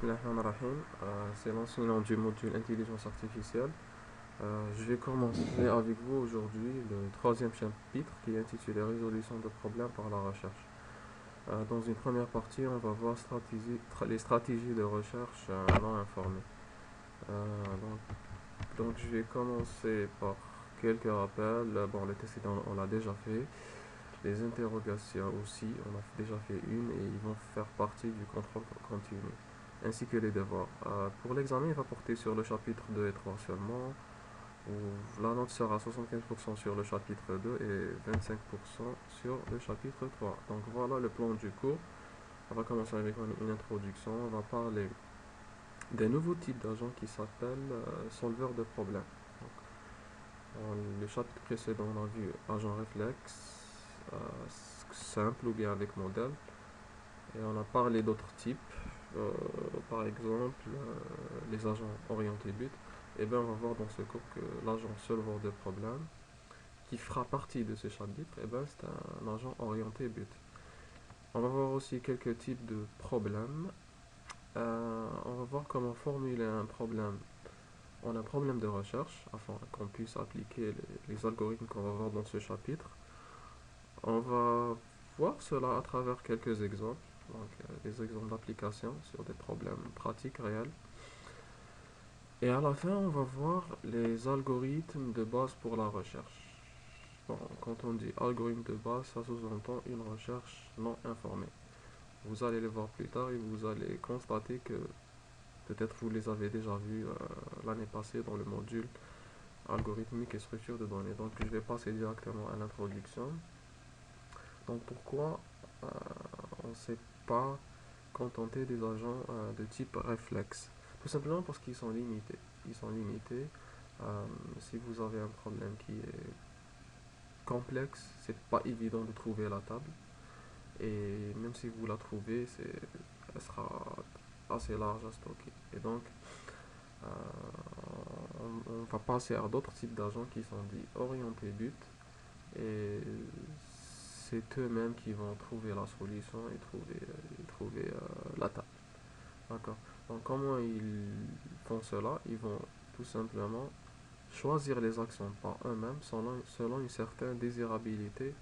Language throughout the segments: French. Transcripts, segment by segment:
Bismillahirrahmanirrahim. C'est l'enseignant du module intelligence artificielle. Je vais commencer avec vous aujourd'hui le troisième chapitre qui est intitulé Résolution de problèmes par la recherche. Dans une première partie, on va voir les stratégies de recherche non informées. Donc, je vais commencer par quelques rappels. Bon, les tests, on l'a déjà fait. Les interrogations aussi, on a déjà fait une et ils vont faire partie du contrôle continu, ainsi que les devoirs. Pour l'examen, il va porter sur le chapitre 2 et 3 seulement, où la note sera 75% sur le chapitre 2 et 25% sur le chapitre 3. Donc voilà le plan du cours. On va commencer avec une introduction. On va parler des nouveaux types d'agents qui s'appellent solveurs de problèmes. Dans le chapitre précédent, on a vu agent réflexe, euh, simple ou bien avec modèle. Et on a parlé d'autres types, euh, par exemple les agents orientés but. Et bien on va voir dans ce cours que l'agent solveur de problème, qui fera partie de ce chapitre, et ben c'est un agent orienté but. On va voir aussi quelques types de problèmes. On va voir comment formuler un problème. On a un problème de recherche afin qu'on puisse appliquer les algorithmes qu'on va voir dans ce chapitre. On va voir cela à travers quelques exemples, donc des exemples d'application sur des problèmes pratiques réels. Et à la fin, on va voir les algorithmes de base pour la recherche. Bon, quand on dit algorithme de base, ça sous-entend une recherche non informée. Vous allez les voir plus tard et vous allez constater que peut-être vous les avez déjà vus l'année passée dans le module algorithmique et structure de données. Donc je vais passer directement à l'introduction. Donc pourquoi on ne s'est pas contenté des agents de type réflexe? Tout simplement parce qu'ils sont limités. Ils sont limités. Si vous avez un problème qui est complexe, c'est pas évident de trouver la table. Et même si vous la trouvez, elle sera assez large à stocker. Et donc, euh, on va passer à d'autres types d'agents qui sont dits orientés but. Et c'est eux-mêmes qui vont trouver la solution et trouver la table. D'accord. Donc, comment ils font cela? Ils vont tout simplement choisir les actions par eux-mêmes selon une certaine désirabilité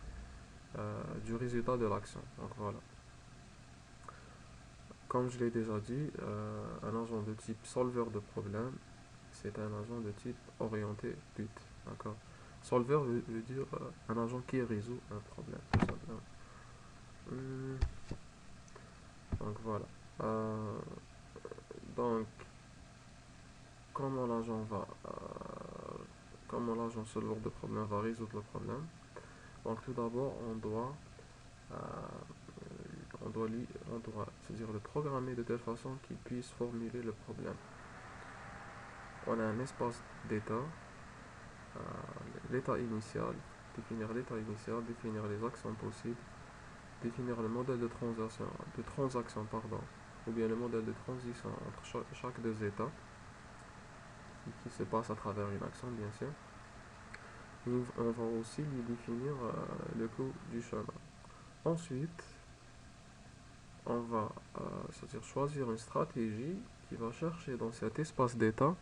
du résultat de l'action. Donc, voilà. Comme je l'ai déjà dit, un agent de type solveur de problème, c'est un agent de type orienté but. D'accord. Solveur veut dire un agent qui résout un problème, tout simplement. Hum, Donc voilà. Euh, donc, comment l'agent va, comment l'agent solveur de problème va résoudre le problème? Donc tout d'abord, euh, c'est-à-dire le programmer de telle façon qu'il puisse formuler le problème. On a un espace d'état, euh, l'état initial, définir l'état initial, définir les actions possibles, définir le modèle de transaction, pardon, ou bien le modèle de transition entre chaque deux états, qui se passe à travers une action, bien sûr. Et on va aussi lui définir le coût du chemin. Ensuite, on va c'est-à-dire choisir une stratégie qui va chercher dans cet espace d'état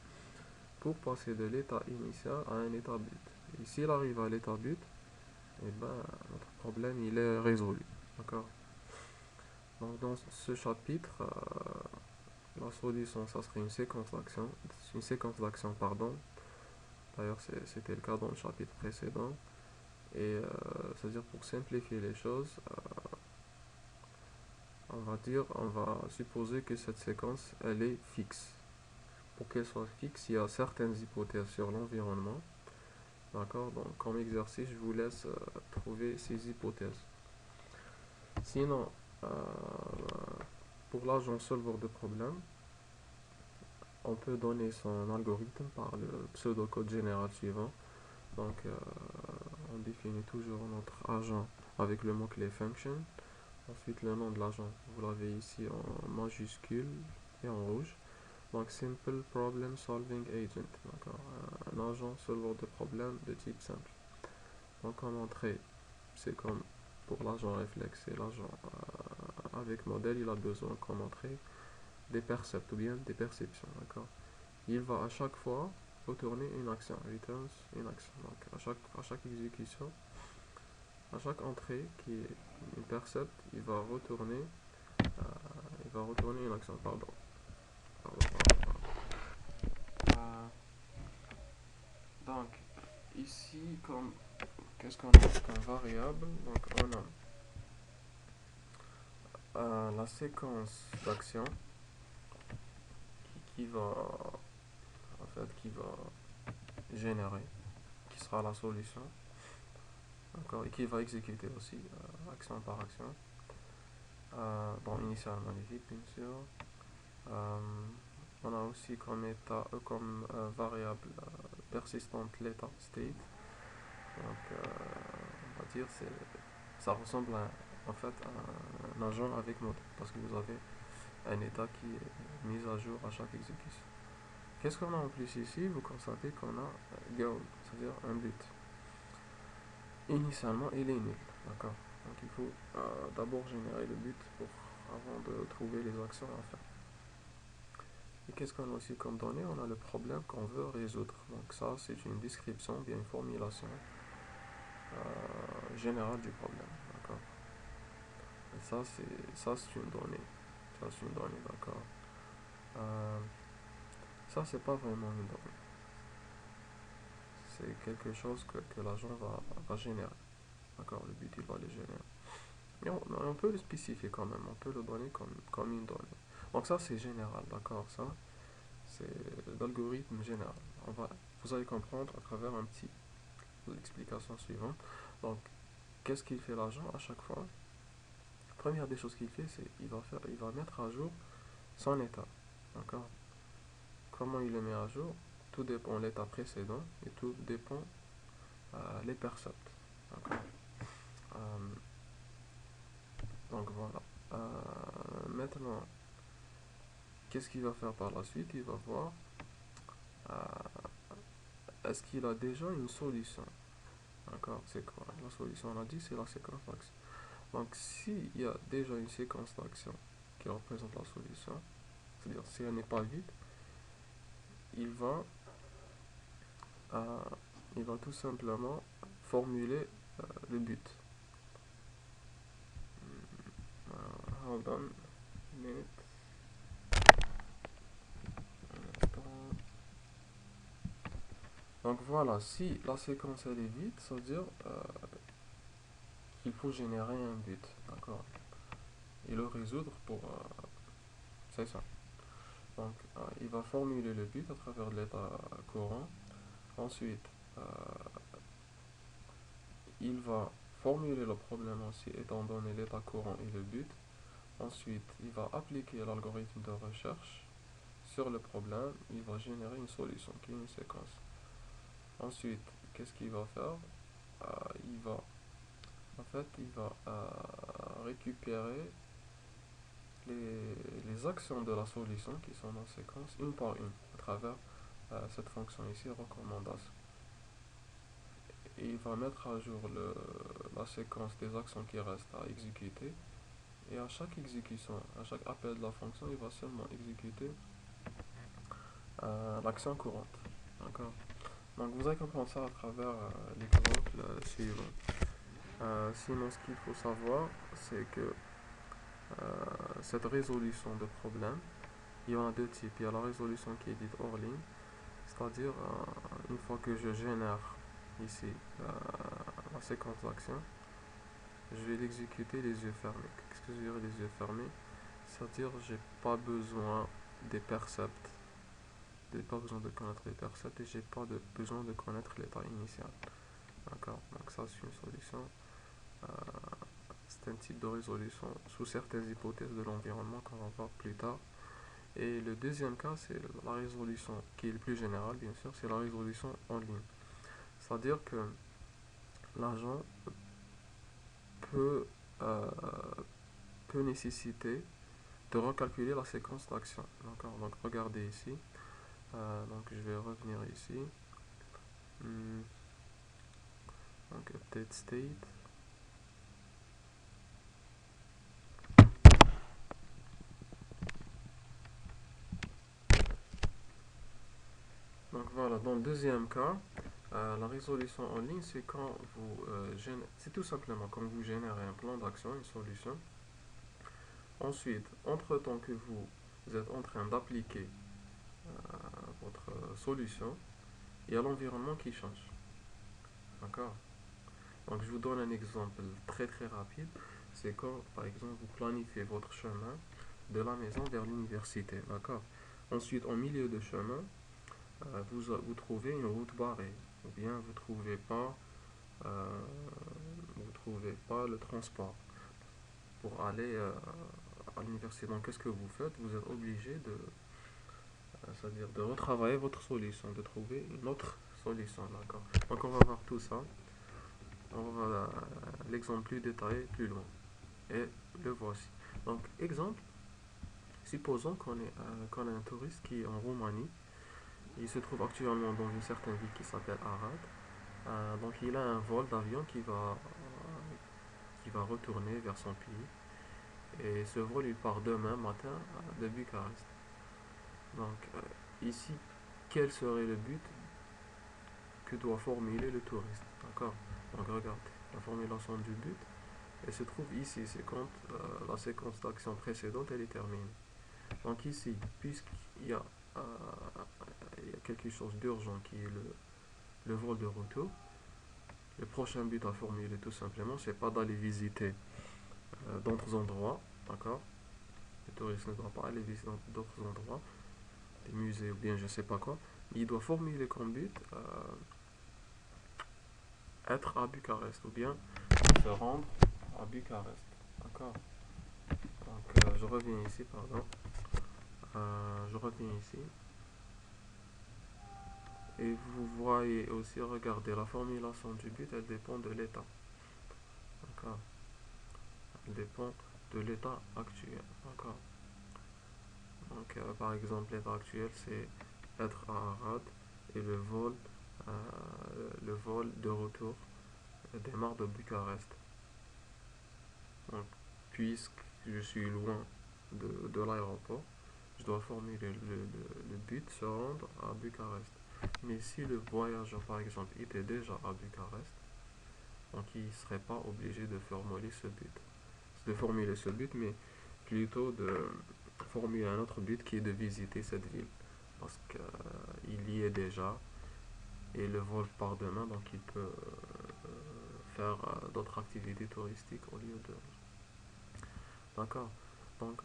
pour passer de l'état initial à un état but. Et s'il arrive à l'état but, et ben, notre problème il est résolu. D'accord. Donc dans ce chapitre, la solution, ça serait une séquence d'actions, pardon. D'ailleurs, c'était le cas dans le chapitre précédent. Et c'est-à-dire pour simplifier les choses, on va supposer que cette séquence, elle est fixe. Pour qu'elle soit fixe, il y a certaines hypothèses sur l'environnement. D'accord? Donc, comme exercice, je vous laisse trouver ces hypothèses. Sinon, euh, pour l'agent solveur de problème, on peut donner son algorithme par le pseudocode général suivant. Donc, on définit toujours notre agent avec le mot-clé function. Ensuite, le nom de l'agent, vous l'avez ici en majuscule et en rouge. Donc, Simple Problem Solving Agent. D'accord. Un agent solveur de problème de type simple. Donc, en entrée, c'est comme pour l'agent réflexe et l'agent avec modèle, il a besoin comme entrée des percepts ou bien des perceptions, d'accord? Il va à chaque fois retourner une action, returns une action. Donc à chaque exécution, à chaque entrée qui est une percept, il va retourner une action, pardon. Donc ici, comme qu'est-ce qu'on a comme variable? Donc on a la séquence d'actions qui va qui va générer, qui sera la solution, d'accord, et qui va exécuter aussi action par action. Bon, initialement les vides, bien sûr. On a aussi comme variable persistante l'état state. Donc, on va dire ça ressemble en fait à un agent avec mode parce que vous avez un état qui est mis à jour à chaque exécution. Qu'est-ce qu'on a en plus ici? Vous constatez qu'on a goal, c'est-à-dire un but. Initialement, il est nul, d'accord. Donc il faut d'abord générer le but avant de trouver les actions à faire. Et qu'est-ce qu'on a aussi comme données? On a le problème qu'on veut résoudre. Donc ça, c'est une description, bien une formulation générale du problème, d'accord. Et ça c'est une donnée. Ça c'est une donnée, d'accord. Euh, Ça c'est pas vraiment une donnée. C'est quelque chose que l'agent va générer. D'accord, le but il va le générer. Mais on peut le spécifier quand même, on peut le donner comme une donnée. Donc ça c'est général, d'accord, ça c'est l'algorithme général. Vous allez comprendre à travers l'explication suivante. Donc qu'est-ce qu'il fait l'agent à chaque fois? Première des choses qu'il fait, c'est il va mettre à jour son état. D'accord? Comment il le met à jour? Tout dépend de l'état précédent et tout dépend les percepts. D'accord? Euh, donc voilà. Maintenant, qu'est-ce qu'il va faire par la suite? Il va voir est-ce qu'il a déjà une solution. D'accord? C'est quoi? La solution, on a dit, c'est la séquence d'action. Donc, s'il y a déjà une séquence d'action qui représente la solution, c'est-à-dire si elle n'est pas vide, il va, euh, il va tout simplement formuler le but. Hold on a minute. Donc voilà, si la séquence elle est vide, ça veut dire qu'il faut générer un but, d'accord, et le résoudre c'est ça. Donc il va formuler le but à travers l'état courant. Ensuite, il va formuler le problème aussi étant donné l'état courant et le but. Ensuite, il va appliquer l'algorithme de recherche sur le problème. Il va générer une solution qui est une séquence. Ensuite, qu'est-ce qu'il va faire? Il va récupérer les actions de la solution qui sont en séquence une par une à travers cette fonction ici, recommandation. Et il va mettre à jour la séquence des actions qui restent à exécuter. Et à chaque exécution, à chaque appel de la fonction, il va seulement exécuter l'action courante. D'accord? Donc vous allez comprendre ça à travers l'exemple suivant. Sinon, ce qu'il faut savoir, c'est que cette résolution de problème, il y en a deux types. Il y a la résolution qui est dite hors ligne, c'est-à-dire une fois que je génère ici la séquence d'action, je vais l'exécuter les yeux fermés. Qu'est-ce que je veux dire les yeux fermés? C'est-à-dire j'ai pas besoin des percepts, j'ai pas besoin de connaître les percepts et j'ai pas besoin de connaître l'état initial. D'accord? Donc ça c'est une solution. C'est un type de résolution sous certaines hypothèses de l'environnement qu'on va voir plus tard. Et le deuxième cas, c'est la résolution qui est le plus générale, bien sûr, c'est la résolution en ligne. C'est-à-dire que l'agent peut, euh, peut nécessiter de recalculer la séquence d'action. D'accord? Donc regardez ici. Donc je vais revenir ici. Donc update state. Voilà, dans le deuxième cas, la résolution en ligne, c'est quand vous c'est tout simplement quand vous générez un plan d'action, une solution. Ensuite, entre-temps que vous êtes en train d'appliquer votre solution, il y a l'environnement qui change. D'accord? Donc, je vous donne un exemple très très rapide. C'est quand, par exemple, vous planifiez votre chemin de la maison vers l'université. D'accord? Ensuite, en milieu de chemin, vous trouvez une route barrée. Ou bien euh, vous trouvez pas le transport pour aller à l'université. Donc, qu'est-ce que vous faites? Vous êtes obligé c'est-à-dire de retravailler votre solution, de trouver une autre solution. D'accord? Donc, on va voir tout ça. On va voir l'exemple plus détaillé plus loin. Et le voici. Donc, exemple, supposons qu'on est un touriste qui est en Roumanie. Il se trouve actuellement dans une certaine ville qui s'appelle Arad. Donc, il a un vol d'avion qui va retourner vers son pays. Et ce vol, il part demain matin de Bucarest. Donc, ici, quel serait le but que doit formuler le touriste? D'accord? Donc, regarde, la formulation du but, elle se trouve ici. C'est quand la séquence d'action précédente, elle est terminée. Donc, ici, puisqu'il y a, euh, il y a quelque chose d'urgent qui est le vol de retour, le prochain but à formuler, tout simplement, c'est pas d'aller visiter d'autres endroits. D'accord? Le touriste ne doit pas aller visiter d'autres endroits, des musées ou bien je sais pas quoi. Il doit formuler comme but être à Bucarest ou bien se rendre à Bucarest. D'accord? Donc je reviens ici, pardon. Je reviens ici. Et vous voyez aussi, regardez, la formulation du but, elle dépend de l'état. D'accord? Elle dépend de l'état actuel. D'accord? Donc par exemple, l'état actuel, c'est être à Arad et euh, le vol de retour démarre de Bucarest. Donc, puisque je suis loin de l'aéroport, je dois formuler le but, se rendre à Bucarest. Mais si le voyageur, par exemple, était déjà à Bucarest, donc il ne serait pas obligé de formuler ce but, mais plutôt de formuler un autre but qui est de visiter cette ville. Parce qu'il y est déjà et le vol part demain, donc il peut faire d'autres activités touristiques au lieu de... D'accord? Donc,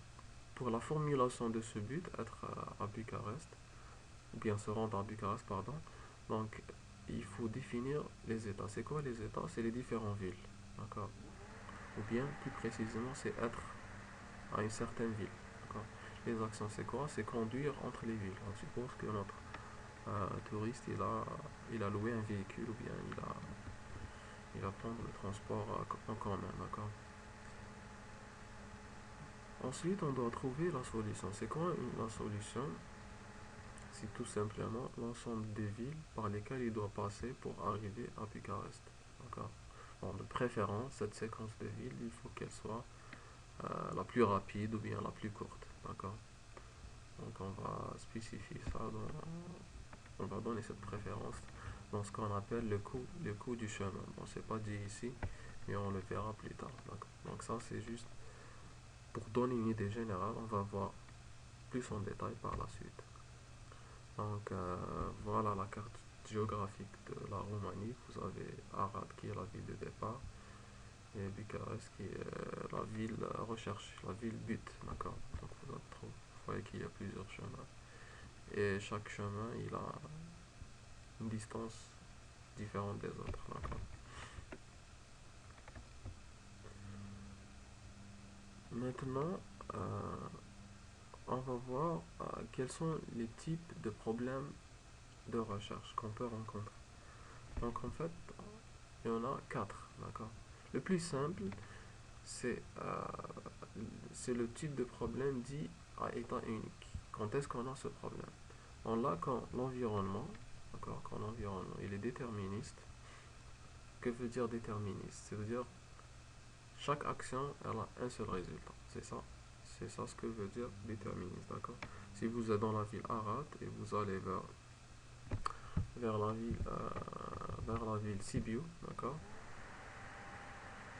pour la formulation de ce but, être à Bucarest, ou bien se rendre à Bucarest, pardon, donc il faut définir les états. C'est quoi les états? C'est les différentes villes. D'accord? Ou bien, plus précisément, c'est être à une certaine ville. D'accord? Les actions, c'est quoi? C'est conduire entre les villes. On suppose que notre touriste, il a loué un véhicule ou bien il va prendre le transport en commun. D'accord? Ensuite, on doit trouver la solution. C'est quoi la solution? C'est tout simplement l'ensemble des villes par lesquelles il doit passer pour arriver à Bucarest. D'accord? Bon, de préférence, cette séquence de villes, il faut qu'elle soit la plus rapide ou bien la plus courte. D'accord? Donc on va spécifier ça, on va donner cette préférence dans ce qu'on appelle le coût du chemin. Bon, c'est pas dit ici, mais on le verra plus tard. D'accord? Donc ça, c'est juste pour donner une idée générale, on va voir plus en détail par la suite. Donc voilà la carte géographique de la Roumanie. Vous avez Arad qui est la ville de départ et Bucarest qui est la ville recherche, la ville but. D'accord? Donc vous voyez qu'il y a plusieurs chemins. Et chaque chemin, il a une distance différente des autres. D'accord? Maintenant, on va voir quels sont les types de problèmes de recherche qu'on peut rencontrer. Donc en fait, il y en a quatre. D'accord? Le plus simple, c'est le type de problème dit à état unique. Quand est-ce qu'on a ce problème? On l'a quand l'environnement, d'accord, quand l'environnement il est déterministe. Que veut dire déterministe? Ça veut dire chaque action elle a un seul résultat. C'est ça ce que veut dire déterministe, d'accord? Si vous êtes dans la ville Arad et vous allez vers vers la ville Sibiu, d'accord?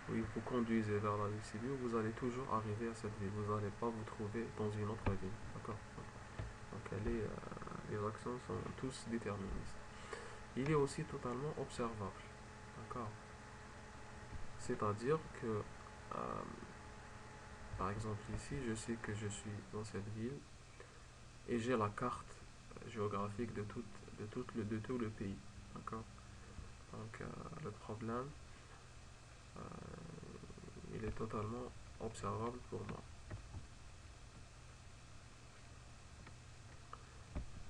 Oui, vous conduisez vers la ville Sibiu, vous allez toujours arriver à cette ville. Vous n'allez pas vous trouver dans une autre ville, d'accord? Donc les actions sont tous déterministes. Il est aussi totalement observable, d'accord? C'est-à-dire que, par exemple ici, je sais que je suis dans cette ville et j'ai la carte géographique de tout le pays, d'accord? Donc le problème, euh, il est totalement observable pour moi.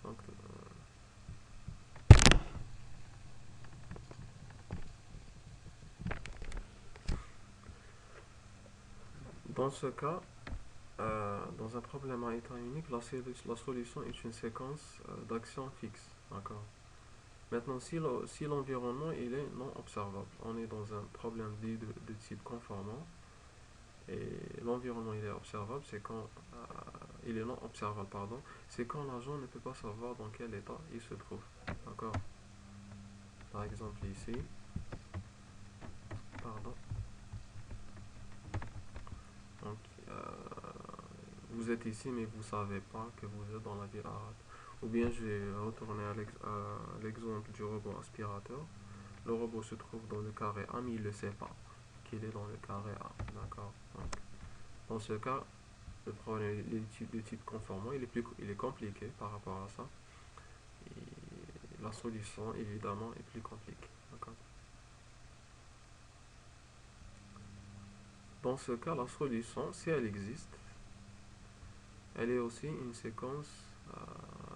Donc, dans ce cas, dans un problème à état unique, la solution est une séquence d'actions fixes. D'accord. Maintenant, si l'environnement il est non observable, on est dans un problème dit de type conformant, et l'environnement il est observable, c'est quand il est non observable, pardon, c'est quand l'agent ne peut pas savoir dans quel état il se trouve. D'accord. Par exemple ici, pardon. Donc, vous êtes ici, mais vous ne savez pas que vous êtes dans la ville arabe. Ou bien je vais retourner à l'exemple du robot aspirateur. Le robot se trouve dans le carré A, mais il ne sait pas qu'il est dans le carré A. D'accord. Donc, dans ce cas, le problème de type conformant, il est compliqué par rapport à ça. Et la solution, évidemment, est plus compliquée. D'accord. Dans ce cas, la solution, si elle existe, elle est aussi une séquence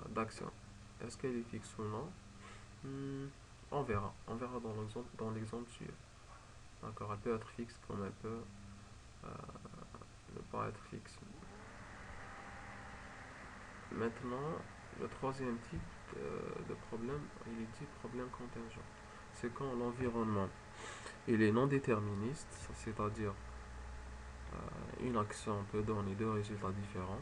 d'actions. Est-ce qu'elle est fixe ou non? Hmm, on verra. On verra dans l'exemple suivant. D'accord. Elle peut être fixe comme elle peut euh, ne pas être fixe. Maintenant, le troisième type de problème, il est dit problème contingent. C'est quand l'environnement il est non déterministe, c'est-à-dire une action peut donner deux résultats différents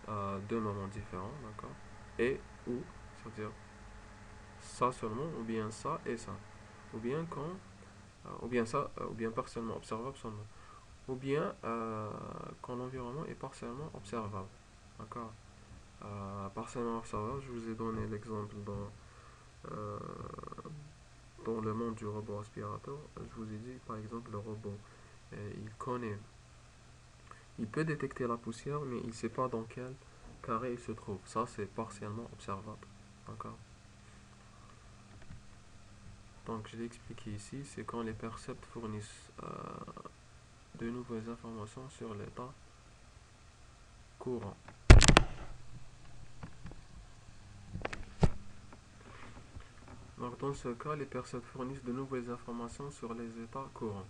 à deux moments différents, d'accord? Et ou, c'est-à-dire ça seulement, ou bien ça et ça. Ou bien ou bien ça, ou bien partiellement observable seulement. Ou bien quand l'environnement est partiellement observable, d'accord? Partiellement observable, je vous ai donné l'exemple euh, dans le monde du robot aspirateur. Je vous ai dit, par exemple, le robot, il connaît, il peut détecter la poussière, mais il ne sait pas dans quel carré il se trouve. Ça, c'est partiellement observable, d'accord? Donc, je l'ai expliqué ici, c'est quand les percepts fournissent de nouvelles informations sur l'état courant. Donc, dans ce cas, les percepts fournissent de nouvelles informations sur les états courants.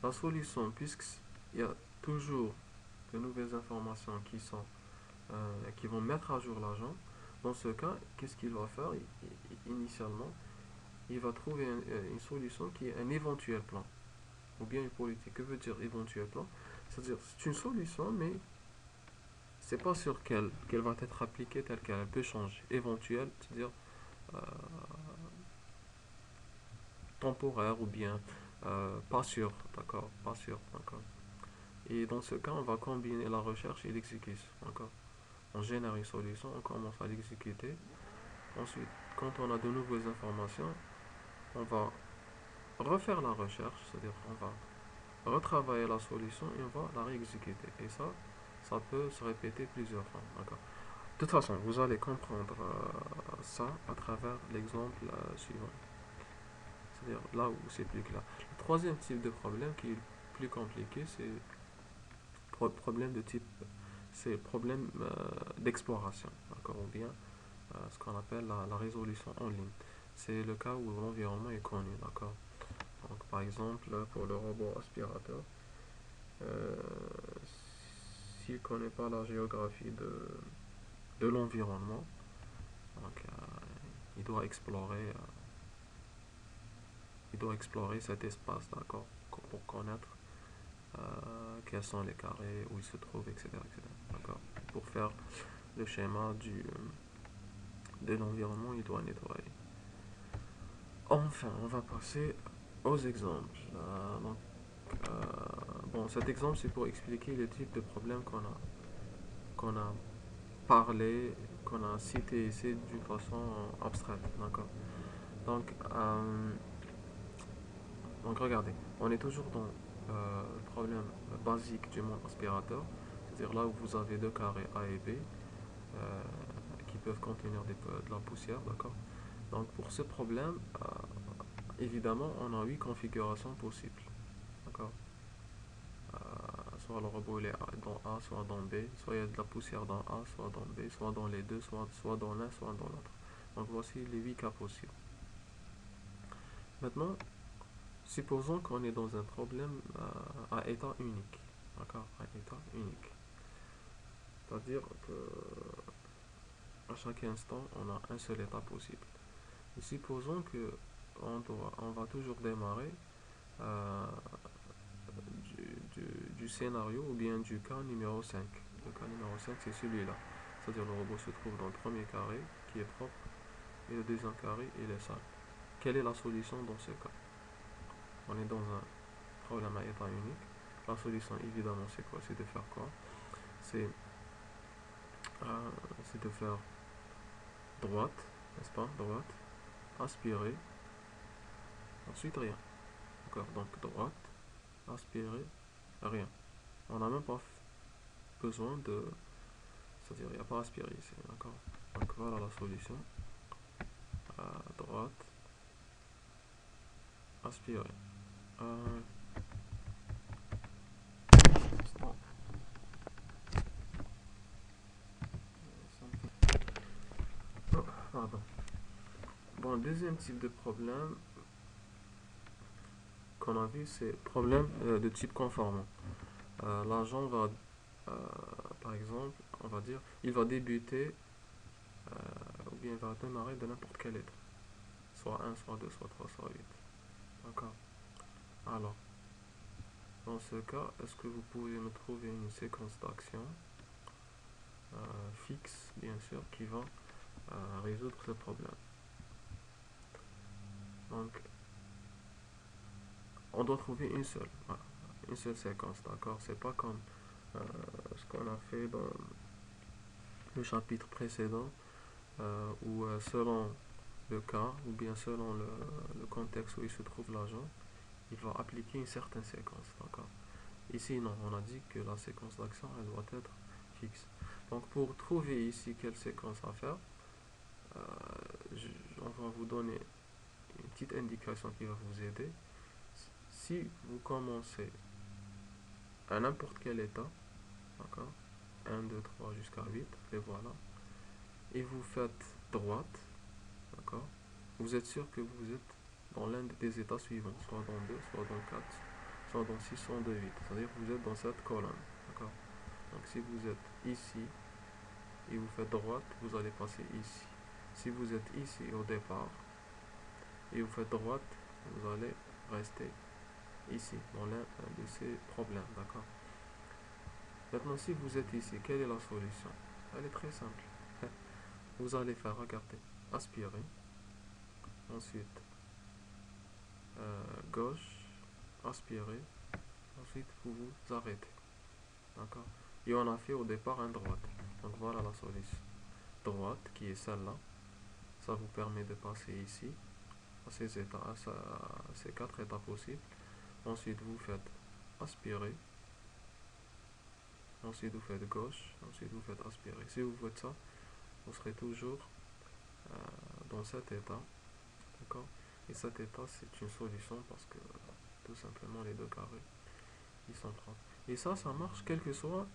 La solution, puisqu'il y a toujours de nouvelles informations qui vont mettre à jour l'agent, dans ce cas, qu'est-ce qu'il va faire? Initialement, il va trouver une solution qui est un éventuel plan, ou bien une politique. Que veut dire éventuel plan? C'est-à-dire, c'est une solution, mais c'est pas sûr qu'elle va être appliquée telle qu'elle. Elle peut changer. Éventuelle, c'est-à-dire euh, temporaire ou bien pas sûr, d'accord? Pas sûr, d'accord? Et dans ce cas, on va combiner la recherche et l'exécution, d'accord? On génère une solution, on commence à l'exécuter. Ensuite, quand on a de nouvelles informations, on va refaire la recherche, c'est-à-dire on va retravailler la solution et on va la réexécuter. Et ça peut se répéter plusieurs fois, d'accord? De toute façon, vous allez comprendre ça à travers l'exemple suivant. C'est-à-dire là où c'est plus clair. Le troisième type de problème qui est plus compliqué, c'est problème de type, c'est problème d'exploration, d'accord? Ou bien ce qu'on appelle la résolution en ligne. C'est le cas où l'environnement est connu, d'accord? Donc, par exemple, pour le robot aspirateur, euh, s'il ne connaît pas la géographie de l'environnement, donc, il doit explorer cet espace, d'accord? Pour connaître quels sont les carrés, où ils se trouvent, etc. etc. D'accord? Pour faire le schéma de l'environnement, il doit nettoyer. Enfin, on va passer aux exemples. Bon, cet exemple, c'est pour expliquer les types de problèmes qu'on a parlé, qu'on a cité ici d'une façon abstraite, d'accord? Donc, regardez, on est toujours dans le problème basique du monde aspirateur, c'est-à-dire là où vous avez deux carrés A et B qui peuvent contenir de la poussière, d'accord? Donc pour ce problème, évidemment, on a 8 configurations possibles, d'accord? Soit le robot il est dans A, soit dans B, soit il y a de la poussière dans A, soit dans B, soit dans les deux, soit dans l'un, soit dans l'autre. Donc voici les 8 cas possibles. Maintenant, supposons qu'on est dans un problème à état unique, d'accord? À état unique. C'est-à-dire que à chaque instant, on a un seul état possible. Et supposons que on va toujours démarrer euh, du scénario ou bien du cas numéro 5. Le cas numéro 5, c'est celui-là. C'est-à-dire le robot se trouve dans le premier carré qui est propre et le deuxième carré il est sale. Quelle est la solution dans ce cas? On est dans un problème à état unique. La solution, évidemment, c'est quoi? C'est de faire quoi? C'est de faire droite, n'est-ce pas? Droite, aspirer, ensuite rien. D'accord? Donc droite, aspirer, rien. On n'a même pas besoin de. C'est-à-dire, il n'y a pas aspiré ici. D'accord? Donc voilà la solution. À droite, aspirer. Euh, oh, pardon. Bon, deuxième type de problème qu'on a vu, c'est problème de type conformant. L'agent va, euh, par exemple, on va dire, il va débuter ou bien il va démarrer de n'importe quelle lettre. Soit 1, soit 2, soit 3, soit 8. D'accord? Alors, dans ce cas, est-ce que vous pouvez me trouver une séquence d'actions fixe, bien sûr, qui va résoudre ce problème? Donc, on doit trouver une seule, voilà, une seule séquence, d'accord? C'est pas comme ce qu'on a fait dans le chapitre précédent, où selon le cas, ou bien selon le contexte où il se trouve l'agent, il va appliquer une certaine séquence, d'accord? Ici, non, on a dit que la séquence d'action, elle doit être fixe. Donc, pour trouver ici quelle séquence à faire, euh, on va vous donner une petite indication qui va vous aider. Si vous commencez à n'importe quel état, d'accord, 1, 2, 3 jusqu'à 8, et voilà, et vous faites droite, d'accord, vous êtes sûr que vous êtes dans l'un des états suivants, soit dans 2, soit dans 4, soit dans 6, soit dans 8, c'est-à-dire que vous êtes dans cette colonne, d'accord. Donc si vous êtes ici et vous faites droite, vous allez passer ici. Si vous êtes ici au départ et vous faites droite, vous allez rester ici, dans l'un de ces problèmes, d'accord. Maintenant, si vous êtes ici, quelle est la solution? Elle est très simple. Vous allez faire, regardez, aspirer, ensuite gauche, aspirer, ensuite vous vous arrêtez, d'accord. Et on a fait au départ un droite. Donc voilà la solution. Droite, qui est celle-là, ça vous permet de passer ici, à ces états, à ces quatre états possibles. Ensuite, vous faites aspirer. Ensuite, vous faites gauche. Ensuite, vous faites aspirer. Si vous faites ça, vous serez toujours dans cet état. D'accord? Et cet état, c'est une solution parce que tout simplement, les deux carrés, ils sont propres. Et ça marche quel que soit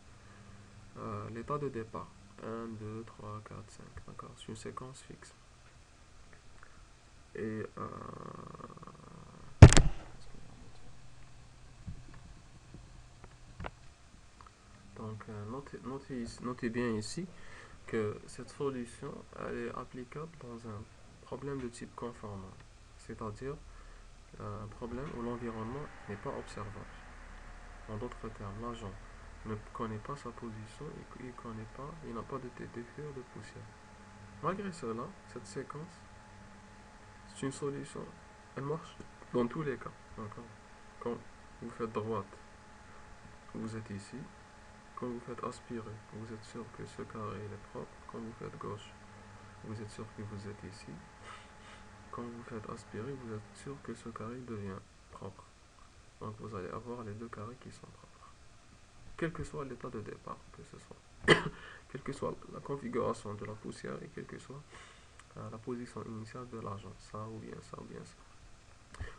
l'état de départ. 1, 2, 3, 4, 5. D'accord? C'est une séquence fixe. Et donc, notez bien ici que cette solution elle est applicable dans un problème de type conformant, c'est-à-dire un problème où l'environnement n'est pas observable. En d'autres termes, l'agent ne connaît pas sa position, il n'a pas de détecteur de poussière. Malgré cela, cette séquence, c'est une solution. Elle marche dans tous les cas. D'accord. Quand vous faites droite, vous êtes ici. Quand vous faites aspirer, vous êtes sûr que ce carré il est propre. Quand vous faites gauche, vous êtes sûr que vous êtes ici. Quand vous faites aspirer, vous êtes sûr que ce carré devient propre. Donc vous allez avoir les deux carrés qui sont propres. Quel que soit l'état de départ, que ce soit, quelle que soit la configuration de la poussière et quelle que soit la position initiale de l'agent, ça ou bien ça ou bien ça.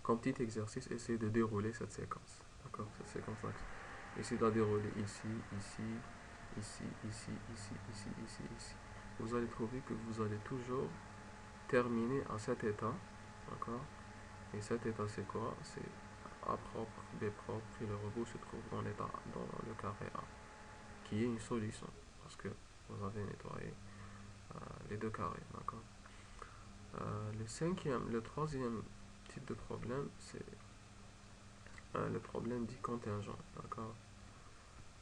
Comme petit exercice, essayez de dérouler cette séquence. D'accord. Cette séquence d'action. Essayez de la dérouler ici, ici, ici, ici, ici, ici, ici, ici. Vous allez trouver que vous allez toujours terminer à cet état. D'accord. Et cet état, c'est quoi? C'est A propre, B propre, et le robot se trouve dans l'état, dans le carré A, qui est une solution, parce que vous avez nettoyé les deux carrés, d'accord. Le troisième type de problème, c'est le problème dit contingent, d'accord.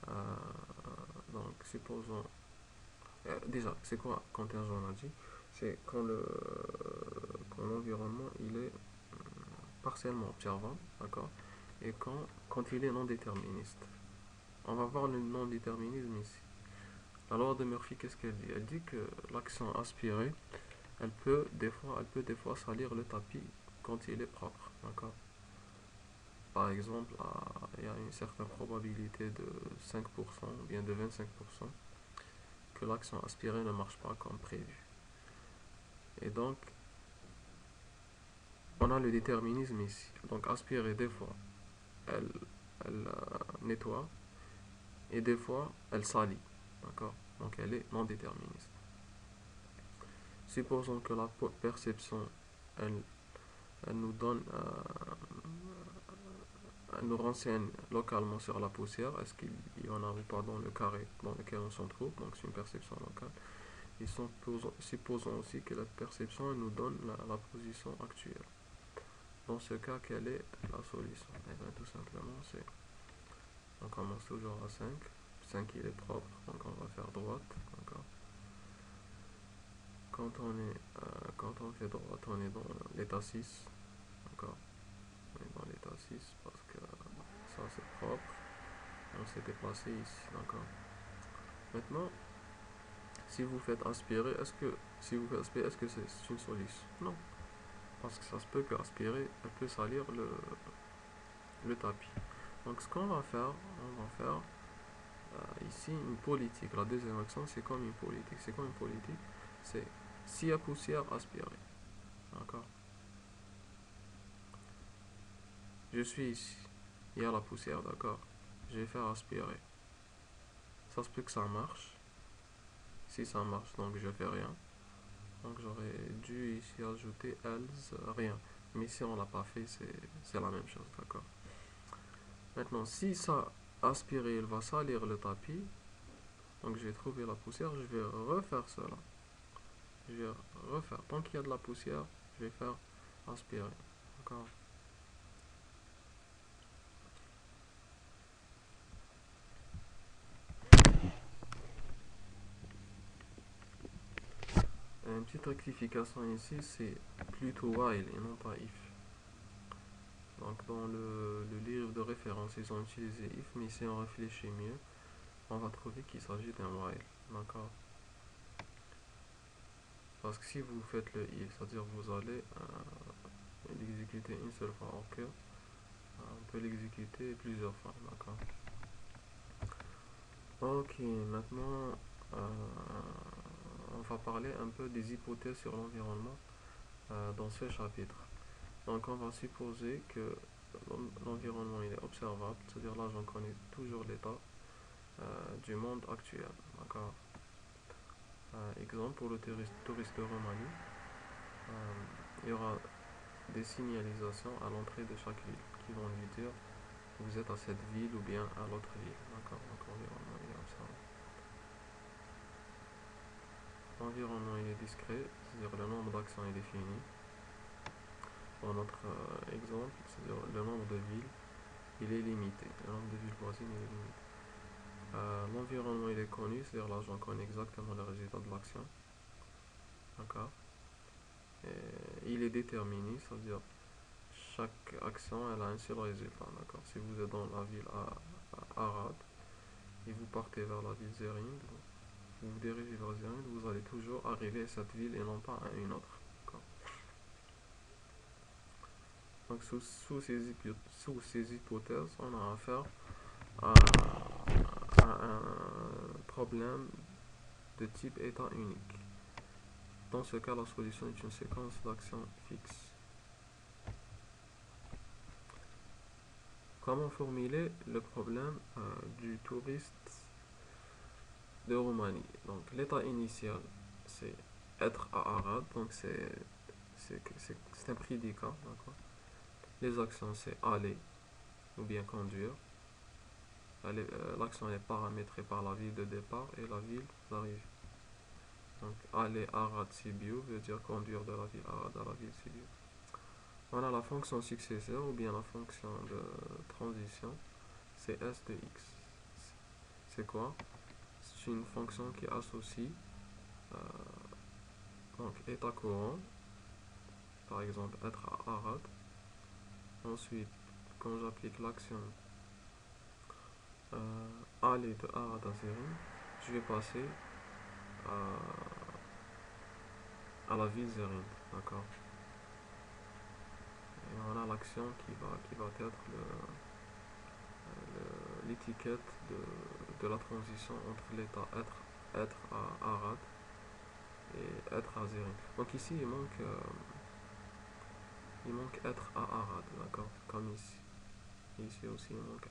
Euh, donc, supposons, déjà, c'est quoi contingent, on a dit? C'est quand l'environnement il est partiellement observable, d'accord, et quand il est non déterministe. On va voir le non-déterminisme ici. La loi de Murphy, qu'est-ce qu'elle dit? Elle dit que l'action aspirée, elle peut des fois salir le tapis quand il est propre. D'accord. Par exemple, il y a une certaine probabilité de 5% ou bien de 25% que l'action aspirée ne marche pas comme prévu. Et donc, on a le déterminisme ici. Donc, aspirer, des fois, elle, elle nettoie et des fois, elle salit. D'accord. Donc, elle est non déterministe. Supposons que la perception, elle, elle nous donne, elle nous renseigne localement sur la poussière, est-ce qu'il y en a ou pas dans le carré dans lequel on se trouve, donc c'est une perception locale. Et supposons aussi que la perception elle nous donne la position actuelle. Dans ce cas, quelle est la solution? Eh bien, tout simplement, c'est, on commence toujours à 5. 5 il est propre, donc on va faire droite, d'accord. Quand on fait droite, on est dans l'état 6, d'accord. On est dans l'état 6 parce que ça c'est propre. On s'est déplacé ici, d'accord. Maintenant, si vous faites aspirer, est-ce que c'est une solution? Non, parce que ça se peut que aspirer, elle peut salir le tapis. Donc ce qu'on va faire, on va faire ici une politique. La deuxième action, c'est comme une politique. C'est quoi une politique? C'est s'il y a poussière, aspirer, d'accord. Je suis ici, il y a la poussière, d'accord. Je vais faire aspirer. Ça se peut que ça marche. Si ça marche, donc je fais rien. Donc j'aurais dû ici ajouter else rien. Mais si on l'a pas fait, c'est la même chose, d'accord. Maintenant, si ça aspiré, il va salir le tapis. Donc j'ai trouvé la poussière, je vais refaire cela. Je vais refaire. Tant qu'il y a de la poussière, je vais faire aspirer. D'accord. Une petite rectification ici, c'est plutôt while et non pas if. Donc dans le livre de référence, ils ont utilisé if, mais si on réfléchit mieux, on va trouver qu'il s'agit d'un while. D'accord. Parce que si vous faites le if, c'est-à-dire vous allez l'exécuter une seule fois, ok, on peut l'exécuter plusieurs fois, d'accord. Ok, maintenant on va parler un peu des hypothèses sur l'environnement dans ce chapitre. Donc on va supposer que l'environnement il est observable, c'est-à-dire là j'en connais toujours l'état du monde actuel, d'accord. Exemple pour le touriste de Roumanie, il y aura des signalisations à l'entrée de chaque ville qui vont lui dire vous êtes à cette ville ou bien à l'autre ville, d'accord. Donc l'environnement il est observable. L'environnement il est discret, c'est-à-dire le nombre d'actions est défini. Dans notre exemple, c'est-à-dire le nombre de villes, il est limité. Le nombre de villes voisines, il est limité. L'environnement, il est connu, c'est-à-dire là, j'en connais exactement le résultat de l'action. d'accord? Et il est déterminé, c'est-à-dire chaque action elle a un seul résultat, d'accord? Si vous êtes dans la ville à Arad et vous partez vers la ville Zerind, vous vous dirigez vers Zerind, vous allez toujours arriver à cette ville et non pas à une autre, d'accord? Donc sous ces hypothèses, on a affaire à, à un problème de type état unique. Dans ce cas, la solution est une séquence d'actions fixe. Comment formuler le problème du touriste de Roumanie? Donc l'état initial, c'est être à Arad, donc c'est un prédicat, d'accord? Les actions, c'est aller ou bien conduire. L'action est paramétrée par la ville de départ et la ville d'arrivée. Donc aller Arad Sibiu veut dire conduire de la ville Arad à la ville Sibiu. On a la fonction successeur ou bien la fonction de transition, c'est S de X. C'est quoi? C'est une fonction qui associe euh, donc état courant, par exemple être à Arad. Ensuite, quand j'applique l'action aller de Arad à Zérim, je vais passer à la ville Zérim, d'accord? Et on a l'action qui va être l'étiquette de la transition entre l'état être à Arad et être à Zérim. Donc ici, il manque être à Arad, d'accord? Comme ici. Et ici aussi, il manque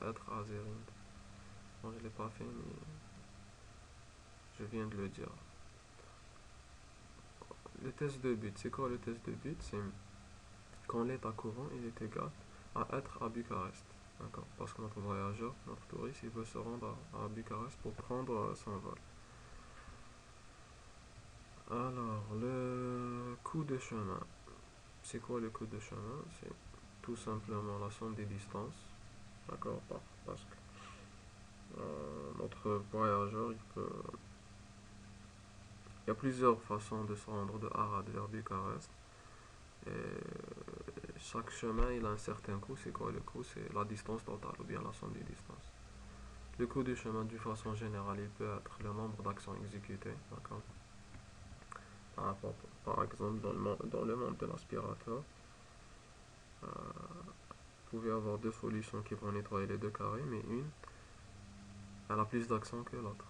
être à Zérim. Bon, je ne l'ai pas fait, mais je viens de le dire. Le test de but, c'est quoi le test de but? C'est quand l'état courant il est égal à être à Bucarest. D'accord? Parce que notre voyageur, notre touriste, il veut se rendre à Bucarest pour prendre son vol. Alors, le coût de chemin. C'est quoi le coût de chemin? C'est tout simplement la somme des distances. D'accord? Parce que notre voyageur, il y a plusieurs façons de se rendre de Arad vers Bucarest. Et chaque chemin, il a un certain coût. C'est quoi le coût? C'est la distance totale ou bien la somme des distances. Le coût du chemin, d'une façon générale, il peut être le nombre d'actions exécutées. D'accord? Par exemple, dans le monde de l'aspirateur, vous pouvez avoir deux solutions qui vont nettoyer les deux carrés, mais une, elle a plus d'actions que l'autre.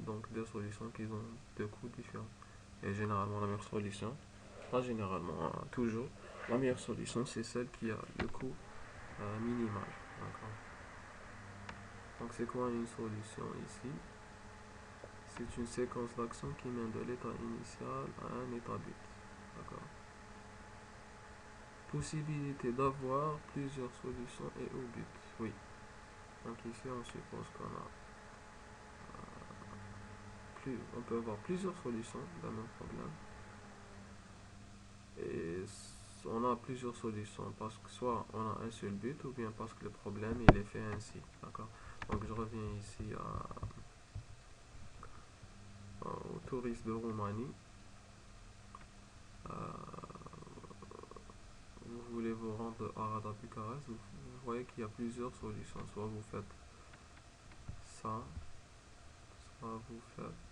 Donc deux solutions qui ont deux coûts différents. Et généralement, la meilleure solution, pas généralement, toujours, la meilleure solution, c'est celle qui a le coût minimal. D'accord? Donc c'est quoi une solution ici? C'est une séquence d'actions qui mène de l'état initial à un état but. D'accord? Possibilité d'avoir plusieurs solutions et au but. Oui. Donc ici on suppose qu'on a on peut avoir plusieurs solutions d'un même problème. Et on a plusieurs solutions parce que soit on a un seul but ou bien parce que le problème il est fait ainsi. D'accord? Donc je reviens ici aux touristes de Roumanie. Vous voulez vous rendre de Arad à Bucarest, vous voyez qu'il y a plusieurs solutions. Soit vous faites ça, soit vous faites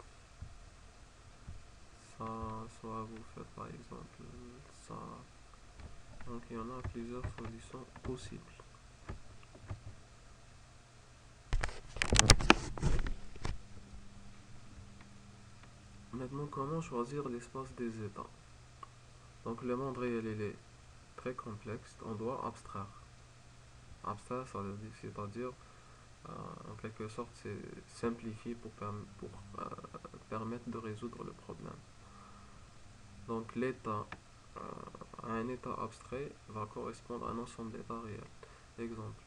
ça, soit vous faites par exemple ça. Donc il y en a plusieurs solutions possibles. Maintenant, comment choisir l'espace des états? Donc le monde réel il est très complexe, on doit abstraire. Abstraire, c'est-à-dire en quelque sorte c'est simplifier pour permettre de résoudre le problème. Donc l'état, un état abstrait va correspondre à un ensemble d'états réels. Exemple,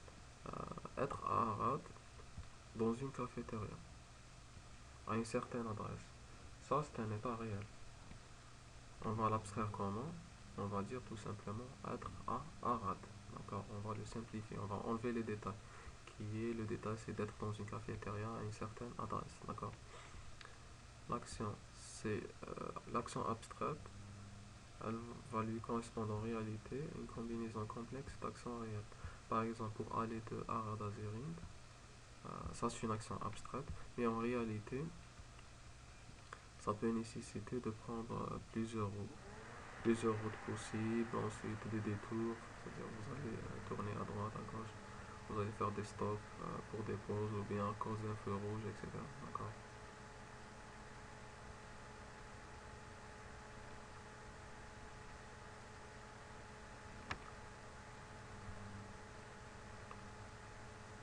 être à Arad dans une cafétéria à une certaine adresse. Ça c'est un état réel. On va l'abstraire comment? On va dire tout simplement être à Arad. D'accord? On va le simplifier, on va enlever les détails. Qui est le détail, c'est d'être dans une cafétéria à une certaine adresse. D'accord? L'action c'est l'action abstraite. Elle va lui correspondre en réalité une combinaison complexe d'actions réelles. Par exemple, pour aller de Arad à Zerinde, ça c'est une action abstraite, mais en réalité, ça peut nécessiter de prendre plusieurs routes possibles, ensuite des détours, c'est-à-dire vous allez tourner à droite, à gauche, vous allez faire des stops pour des pauses ou bien à cause d'un feu rouge, etc. D'accord.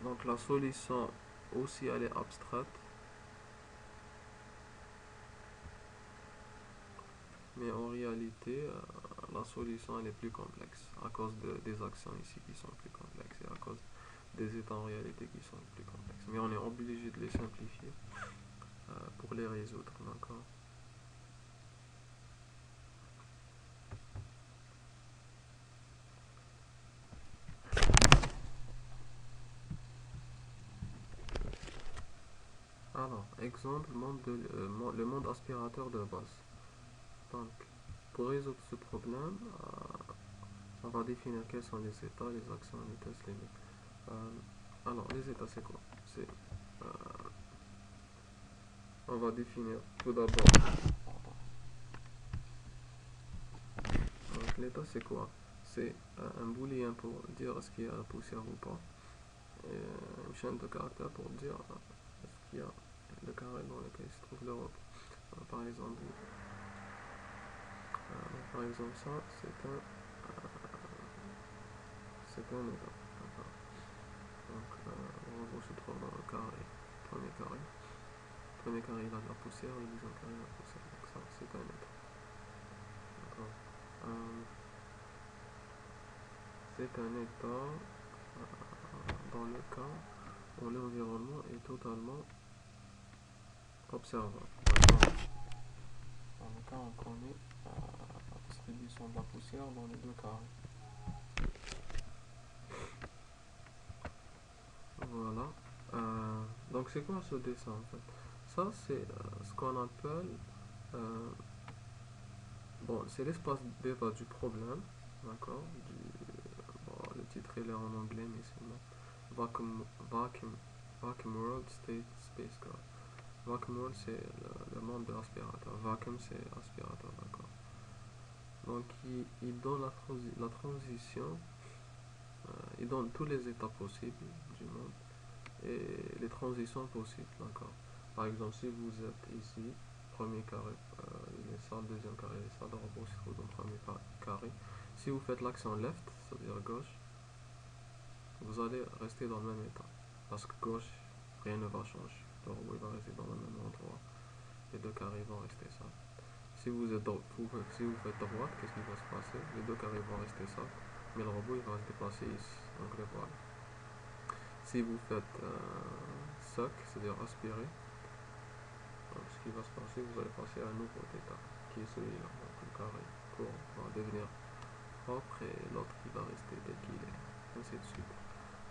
Donc la solution aussi elle est abstraite, mais en réalité la solution elle est plus complexe à cause des actions ici qui sont plus complexes et à cause des états en réalité qui sont plus complexes. Mais on est obligé de les simplifier pour les résoudre, d'accord. Alors, exemple, le monde aspirateur de base. Donc, pour résoudre ce problème, on va définir quels sont les états, les actions, les tests, les limites. Alors, les états, c'est quoi? On va définir tout d'abord. Donc, l'état, c'est quoi? C'est un booléen pour dire est-ce qu'il y a la poussière ou pas. Et une chaîne de caractères pour dire est-ce qu'il y a le carré dans lequel se trouve le repos. Par exemple, ça, c'est un état. D'accord. Donc, le robot se trouve dans le carré. Premier carré. Premier carré, il a de la poussière. Le deuxième carré, il a de la poussière. Donc, ça, c'est un état. D'accord. Euh, c'est un état dans le cas où l'environnement est totalement observable. D'accord. Dans le cas où on connaît la distribution de la poussière dans les deux carrés. Voilà. Donc c'est quoi ce dessin en fait? Ça c'est ce qu'on appelle bon, c'est l'espace d'état du problème, d'accord? Bon, le titre il est en anglais mais c'est vacuum, vacuum world state spacecraft. Vacuum world c'est le monde de l'aspirateur. Vacuum c'est aspirateur, d'accord? Donc il donne la transition, il donne tous les états possibles du monde et les transitions possibles, d'accord. Par exemple, si vous êtes ici, premier carré, il est ça, le deuxième carré, il est ça, le robot se trouve dans le premier carré. Si vous faites l'action left, c'est-à-dire gauche, vous allez rester dans le même état. Parce que gauche, rien ne va changer. Le robot il va rester dans le même endroit. Les deux carrés vont rester ça. Si vous faites droite, qu'est-ce qui va se passer? Les deux carrés vont rester ça, mais le robot il va se déplacer ici. Donc les voilà. Si vous faites suck, c'est-à-dire aspirer, donc, ce qui va se passer, vous allez passer à un nouveau état, qui est celui-là. Donc le carré court va devenir propre et l'autre qui va rester tel qu'il est, ainsi de suite.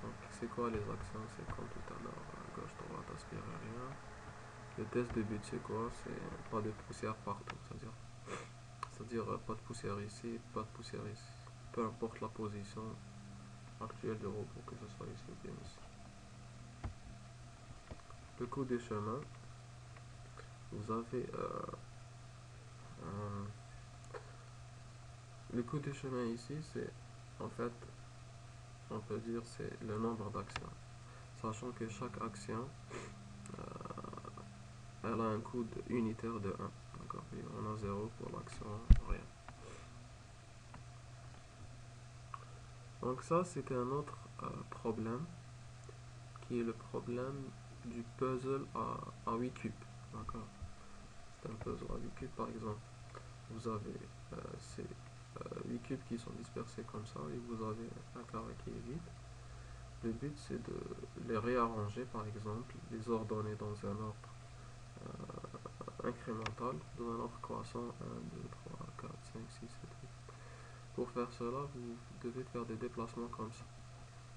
Donc c'est quoi les actions? C'est comme tout à l'heure, gauche, droite, aspirer, rien. Le test de but c'est quoi? C'est pas de poussière partout, c'est-à-dire pas de poussière ici, pas de poussière ici. Peu importe la position actuelle du robot, que ce soit ici ou bien ici. Le coup des chemins, vous avez le coup des chemins ici, c'est en fait, on peut dire, c'est le nombre d'actions. Sachant que chaque action, elle a un coût unitaire de 1. D'accord. Et on a 0 pour l'action réelle. Donc ça, c'était un autre problème, qui est le problème du puzzle à 8 cubes. D'accord. C'est un puzzle à 8 cubes, par exemple. Vous avez ces 8 cubes qui sont dispersés comme ça, et vous avez un carré qui est vide. Le but c'est de les réarranger, par exemple, les ordonner dans un ordre incrémental, dans un ordre croissant 1, 2, 3, 4, 5, 6, 7, 8. Pour faire cela, vous devez faire des déplacements comme ça.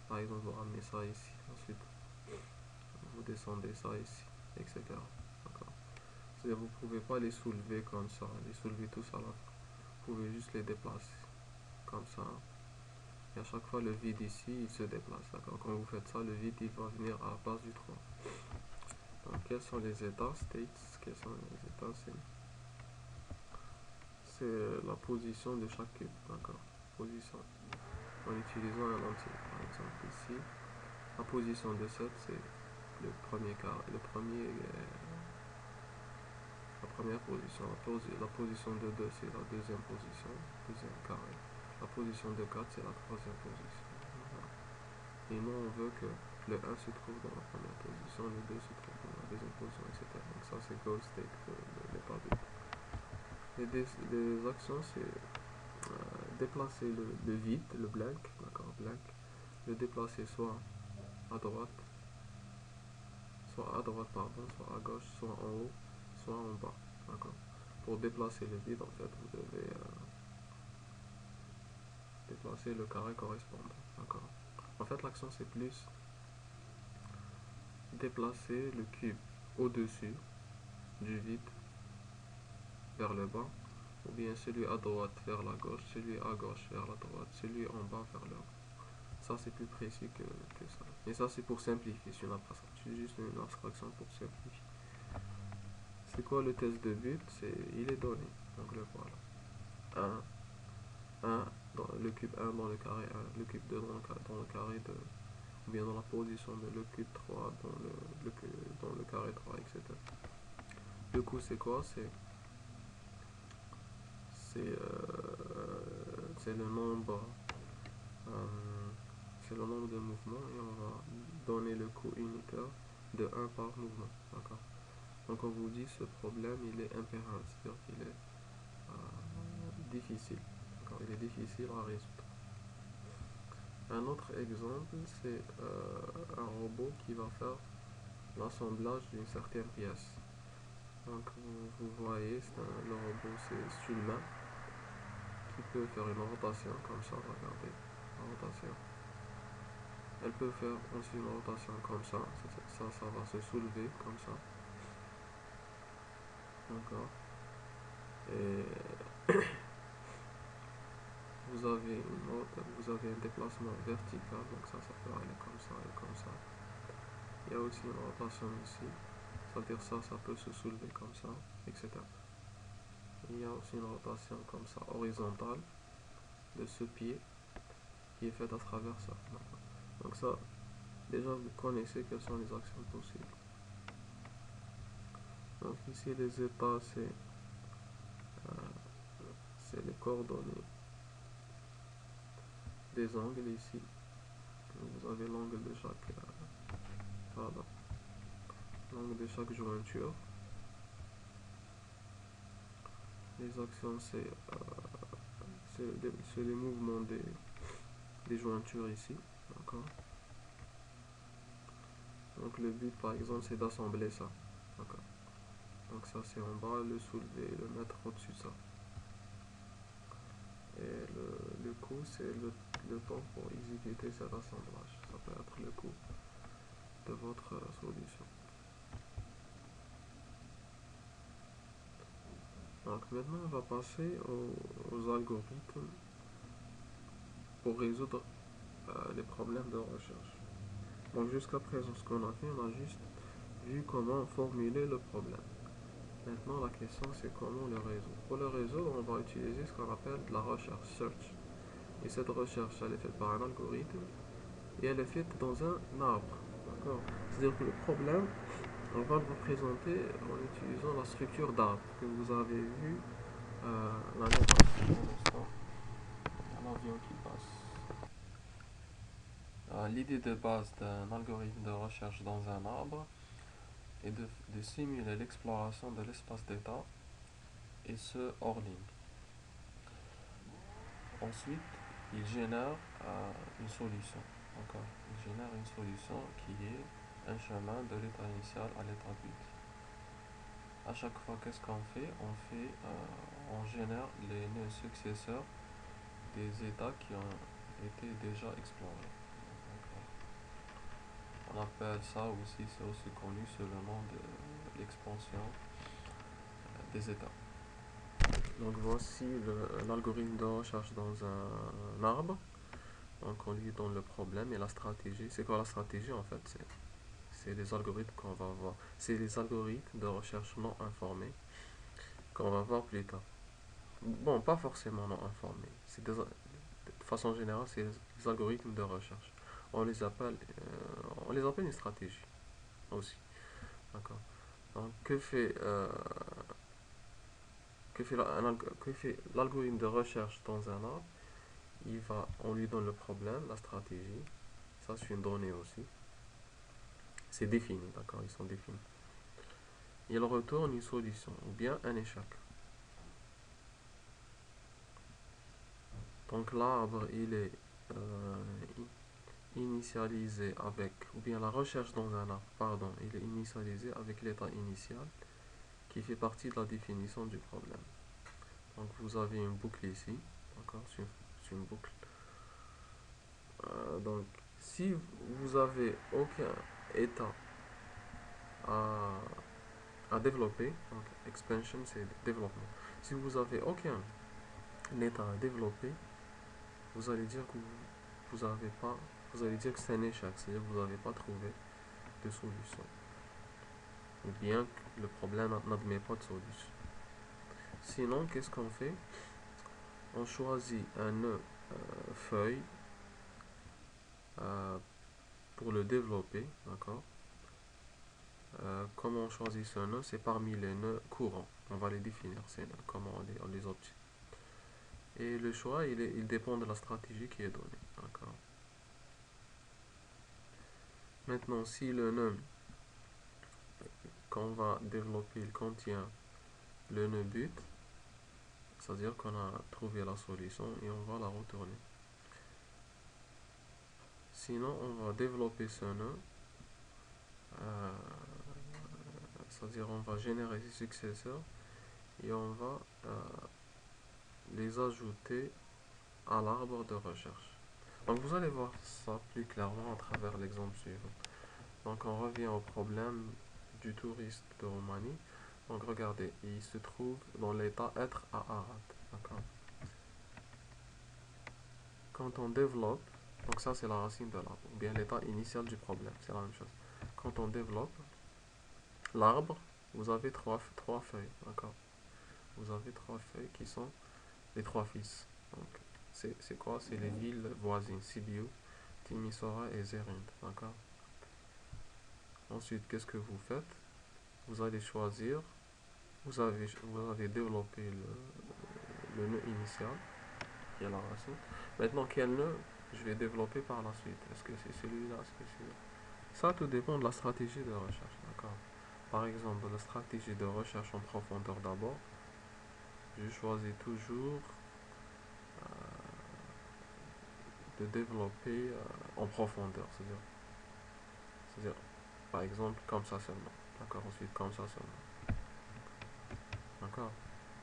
Par exemple, vous ramenez ça ici, ensuite vous descendez ça ici, etc. D'accord. C'est-à-dire vous pouvez pas les soulever comme ça, les soulever tous à la fois. Vous pouvez juste les déplacer comme ça. Et à chaque fois le vide ici il se déplace, d'accord. Quand vous faites ça, le vide il va venir à la place du 3. Donc quels sont les états, states? Quels sont les états? C'est la position de chaque cube, d'accord. Position en utilisant un entier. Par exemple ici, la position de 7 c'est le premier quart, la première position. La position de 2 c'est la deuxième position, deuxième carré. La position de 4 c'est la troisième position. Et nous on veut que le 1 se trouve dans la première position, le 2 se trouve dans la deuxième position, etc. Donc ça c'est goal state pour l'état de. Les actions c'est déplacer le vide, le blank, d'accord, blank, le déplacer soit à droite, pardon, soit à gauche, soit en haut, soit en bas, d'accord. Pour déplacer le vide, en fait, vous devez déplacer le carré correspondant, d'accord. En fait, l'action c'est plus déplacer le cube au-dessus du vide vers le bas, ou bien celui à droite vers la gauche, celui à gauche vers la droite, celui en bas vers le haut. Ça c'est plus précis que ça. Et ça c'est pour simplifier, c'est juste une abstraction pour simplifier. C'est quoi le test de but? Il est donné, donc le voilà. 1 dans le cube 1 dans le carré 1, le cube 2 dans le carré 2, ou bien dans la position de le cube 3 dans le carré 3, etc. Le coup c'est quoi? C'est le nombre c'est le nombre de mouvements et on va donner le coût unitaire de 1 par mouvement, d'accord. Donc on vous dit ce problème il est impérable, c'est-à-dire qu'il est difficile, d'accord, il est difficile à résoudre. Un autre exemple c'est un robot qui va faire l'assemblage d'une certaine pièce. Donc vous voyez le robot c'est une main qui peut faire une rotation comme ça, regardez, la rotation. Elle peut faire aussi une rotation comme ça, ça va se soulever comme ça, d'accord. Et vous avez un déplacement vertical, donc ça peut aller comme ça et comme ça. Il y a aussi une rotation ici, c'est-à-dire ça peut se soulever comme ça, etc. Il y a aussi une rotation comme ça, horizontale, de ce pied, qui est faite à travers ça. Donc ça, déjà vous connaissez quelles sont les actions possibles. Donc ici les états c'est les coordonnées des angles ici. Vous avez l'angle de chaque l'angle de chaque jointure. Les actions c'est les mouvements des jointures ici, d'accord. Donc le but par exemple c'est d'assembler ça, d'accord. Donc ça c'est en bas, le soulever, le mettre au-dessus de ça. Et le coût c'est le temps pour exécuter cet assemblage. Ça peut être le coût de votre solution. Donc maintenant on va passer aux algorithmes pour résoudre les problèmes de recherche. Donc jusqu'à présent ce qu'on a fait, on a juste vu comment formuler le problème. Maintenant la question c'est comment le résoudre. Pour le résoudre on va utiliser ce qu'on appelle de la recherche, search. Et cette recherche elle est faite par un algorithme et elle est faite dans un arbre. D'accord. C'est-à-dire que le problème on va le représenter en utilisant la structure d'arbre que vous avez vu l'année passée. Un avion qui passe. L'idée de base d'un algorithme de recherche dans un arbre est de simuler l'exploration de l'espace d'état et ce hors ligne. Ensuite, il génère une solution. Encore, il génère une solution qui est un chemin de l'état initial à l'état but. À chaque fois, qu'est-ce qu'on fait? On génère les nœuds successeurs des états qui ont été déjà explorés. On appelle ça aussi, c'est aussi connu sous le nom de l'expansion des états. Donc voici l'algorithme de recherche dans un arbre. Donc on lui donne le problème et la stratégie. C'est quoi la stratégie en fait? C'est les algorithmes qu'on va voir. C'est les algorithmes de recherche non informés qu'on va voir plus tard. Bon, pas forcément non informés. De façon générale, c'est les algorithmes de recherche. On les appelle une stratégie aussi. D'accord. Donc que fait l'algorithme de recherche dans un arbre? On lui donne le problème, la stratégie. Ça, c'est une donnée aussi. C'est défini, d'accord? Ils sont définis. Il retourne une solution ou bien un échec. Donc l'arbre, il est initialisé avec, ou bien la recherche dans un arbre, pardon, il est initialisé avec l'état initial qui fait partie de la définition du problème. Donc vous avez une boucle ici, d'accord? C'est une boucle. Donc si vous avez aucun état à, à développer, donc expansion c'est développement. Si vous avez aucun état à développer, vous allez dire que vous avez pas, vous allez dire que c'est un échec, c'est-à-dire que vous n'avez pas trouvé de solution. Ou bien que le problème n'admet pas de solution. Sinon, qu'est-ce qu'on fait? On choisit un nœud feuille pour le développer, d'accord? Comment on choisit ce nœud? C'est parmi les nœuds courants. On va les définir, ces nœuds, comment on les obtient. Et le choix, il dépend de la stratégie qui est donnée, d'accord? Maintenant, si le nœud qu'on va développer, il contient le nœud but, c'est-à-dire qu'on a trouvé la solution et on va la retourner. Sinon, on va développer ce nœud, c'est-à-dire on va générer des successeurs et on va les ajouter à l'arbre de recherche. Donc vous allez voir ça plus clairement à travers l'exemple suivant. Donc on revient au problème du touriste de Roumanie. Donc regardez, il se trouve dans l'état être à Arad. D'accord. Quand on développe, donc ça c'est la racine de l'arbre, ou bien l'état initial du problème, c'est la même chose. Quand on développe l'arbre, vous avez trois feuilles, d'accord. Vous avez trois feuilles qui sont les trois fils. Donc c'est quoi? C'est les villes voisines, Sibiu, Timisoara et Zerinde, d'accord. Ensuite, qu'est-ce que vous faites? Vous allez choisir, vous avez développé le nœud initial, qui est la racine. Maintenant, quel nœud je vais développer par la suite? Est-ce que c'est celui-là? Est-ce que c'est celui-là? Ça, tout dépend de la stratégie de recherche, d'accord? Par exemple, dans la stratégie de recherche en profondeur d'abord, je choisis toujours de développer en profondeur, c'est-à-dire, par exemple, comme ça seulement, d'accord? Ensuite, comme ça seulement, d'accord?